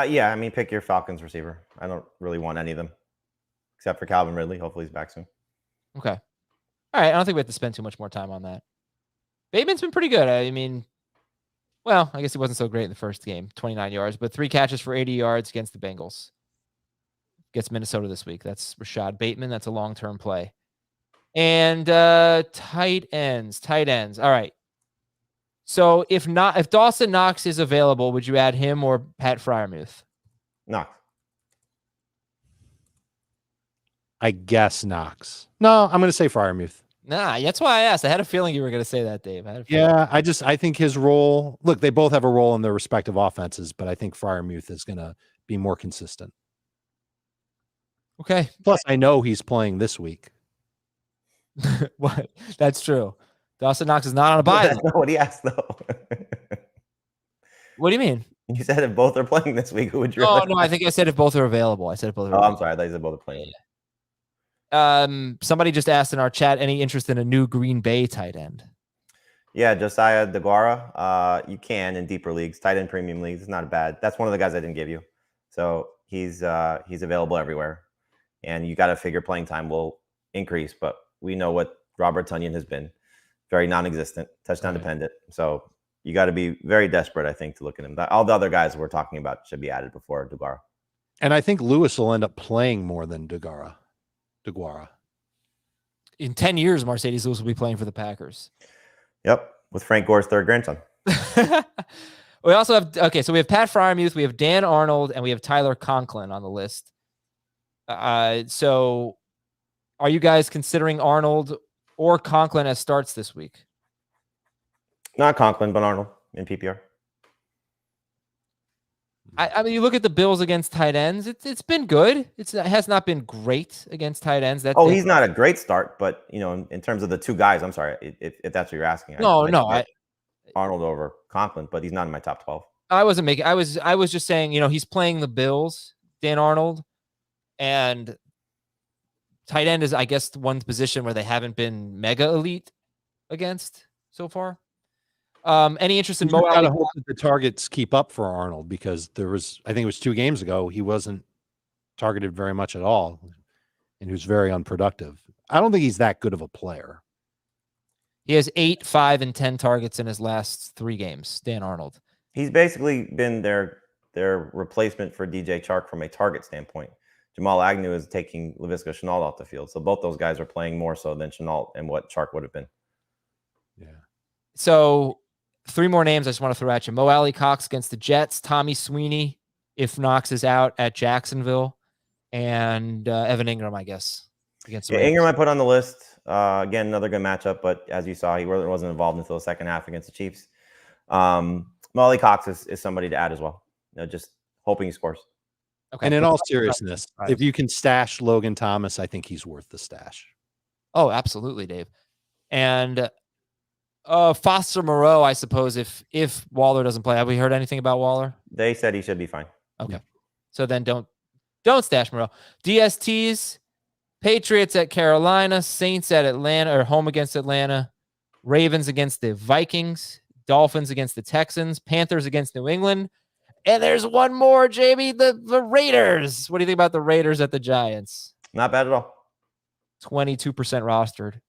[SPEAKER 2] Yeah, I mean, pick your Falcons receiver. I don't really want any of them, except for Calvin Ridley. Hopefully he's back soon.
[SPEAKER 1] Okay. All right. I don't think we have to spend too much more time on that. Bateman's been pretty good. I mean, well, I guess he wasn't so great in the first game, 29 yards, but 3 catches for 80 yards against the Bengals. Gets Minnesota this week. That's Rashad Bateman. That's a long-term play. And tight ends. All right. So if Dawson Knox is available, would you add him or Pat Freiermuth?
[SPEAKER 2] Knox.
[SPEAKER 3] I guess Knox. No, I'm going to say Freiermuth.
[SPEAKER 1] Nah, that's why I asked. I had a feeling you were going to say that, Dave.
[SPEAKER 3] I think his role, look, they both have a role in their respective offenses, but I think Freiermuth is going to be more consistent.
[SPEAKER 1] Okay.
[SPEAKER 3] Plus, I know he's playing this week.
[SPEAKER 1] What? That's true. Dawson Knox is not on a bye.
[SPEAKER 2] That's not what he asked, though.
[SPEAKER 1] What do you mean?
[SPEAKER 2] You said if both are playing this week, who would you?
[SPEAKER 1] No, I think I said if both are available. I said if both are available.
[SPEAKER 2] I'm sorry. I thought you said both are playing.
[SPEAKER 1] Somebody just asked in our chat, any interest in a new Green Bay tight end?
[SPEAKER 2] Yeah, Josiah DeGuara. You can in deeper leagues, tight end premium leagues. It's not bad. That's one of the guys I didn't give you. So he's available everywhere. And you got to figure playing time will increase. But we know what Robert Tonyan has been. Very non-existent, touchdown dependent. So you got to be very desperate, I think, to look at him. All the other guys we're talking about should be added before DeGuara.
[SPEAKER 3] And I think Lewis will end up playing more than DeGuara.
[SPEAKER 1] In 10 years, Mercedes Lewis will be playing for the Packers.
[SPEAKER 2] Yep, with Frank Gore's third grandson.
[SPEAKER 1] We also have, so we have Pat Freiermuth, we have Dan Arnold, and we have Tyler Conklin on the list. So are you guys considering Arnold or Conklin as starts this week?
[SPEAKER 2] Not Conklin, but Arnold in PPR.
[SPEAKER 1] I mean, you look at the Bills against tight ends. It's been good. It has not been great against tight ends.
[SPEAKER 2] He's not a great start, but in terms of the two guys, I'm sorry if that's what you're asking. Arnold over Conklin, but he's not in my top 12.
[SPEAKER 1] I wasn't making. I was just saying. He's playing the Bills, Dan Arnold, and tight end is, I guess, one position where they haven't been mega elite against so far. Any interest in Mo Alley?
[SPEAKER 3] I hope that the targets keep up for Arnold, because I think it was 2 games ago, he wasn't targeted very much at all, and he was very unproductive. I don't think he's that good of a player.
[SPEAKER 1] He has 8, 5, and 10 targets in his last 3 games. Dan Arnold.
[SPEAKER 2] He's basically been their replacement for DJ Chark from a target standpoint. Jamal Agnew is taking Laviska Shenault off the field, so both those guys are playing more so than Shenault and what Chark would have been.
[SPEAKER 3] Yeah.
[SPEAKER 1] So 3 more names I just want to throw at you. Mo Alley Cox against the Jets, Tommy Sweeney if Knox is out at Jacksonville, and Evan Ingram, I guess. Against
[SPEAKER 2] Ingram I put on the list. Again, another good matchup, but as you saw, he really wasn't involved until the second half against the Chiefs. Mo Alley Cox is somebody to add as well. Just hoping he scores.
[SPEAKER 3] Okay. And in all seriousness, if you can stash Logan Thomas, I think he's worth the stash.
[SPEAKER 1] Oh, absolutely, Dave. And Foster Moreau, I suppose, if Waller doesn't play. Have we heard anything about Waller?
[SPEAKER 2] They said he should be fine.
[SPEAKER 1] Okay. So then don't stash Moreau. DSTs, Patriots at Carolina, Saints at Atlanta, or home against Atlanta, Ravens against the Vikings, Dolphins against the Texans, Panthers against New England. And there's one more, Jamey, the Raiders. What do you think about the Raiders at the Giants?
[SPEAKER 2] Not bad at all.
[SPEAKER 1] 22% rostered.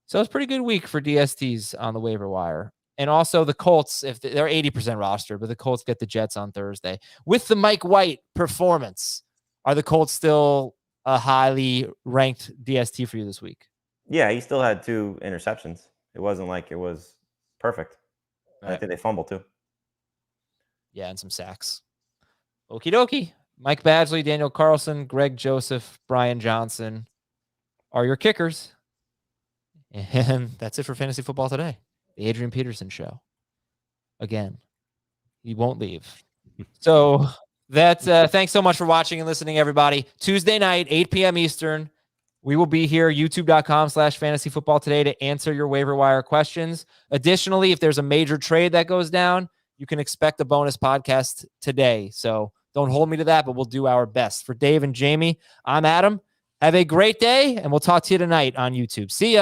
[SPEAKER 1] So it's a pretty good week for DSTs on the waiver wire. And also the Colts, if they're 80% rostered, but the Colts get the Jets on Thursday. With the Mike White performance, are the Colts still a highly ranked DST for you this week?
[SPEAKER 2] Yeah, he still had 2 interceptions. It wasn't like it was perfect. Right. I think they fumbled too.
[SPEAKER 1] Yeah, and some sacks. Okie dokie. Mike Badgley, Daniel Carlson, Greg Joseph, Brian Johnson are your kickers. And that's it for Fantasy Football Today. The Adrian Peterson Show. Again, he won't leave. So that's thanks so much for watching and listening, everybody. Tuesday night, 8 p.m. Eastern. We will be here, youtube.com/Fantasy Football Today, to answer your waiver wire questions. Additionally, if there's a major trade that goes down, you can expect a bonus podcast today. So don't hold me to that, but we'll do our best. For Dave and Jamey, I'm Adam. Have a great day, and we'll talk to you tonight on YouTube. See ya.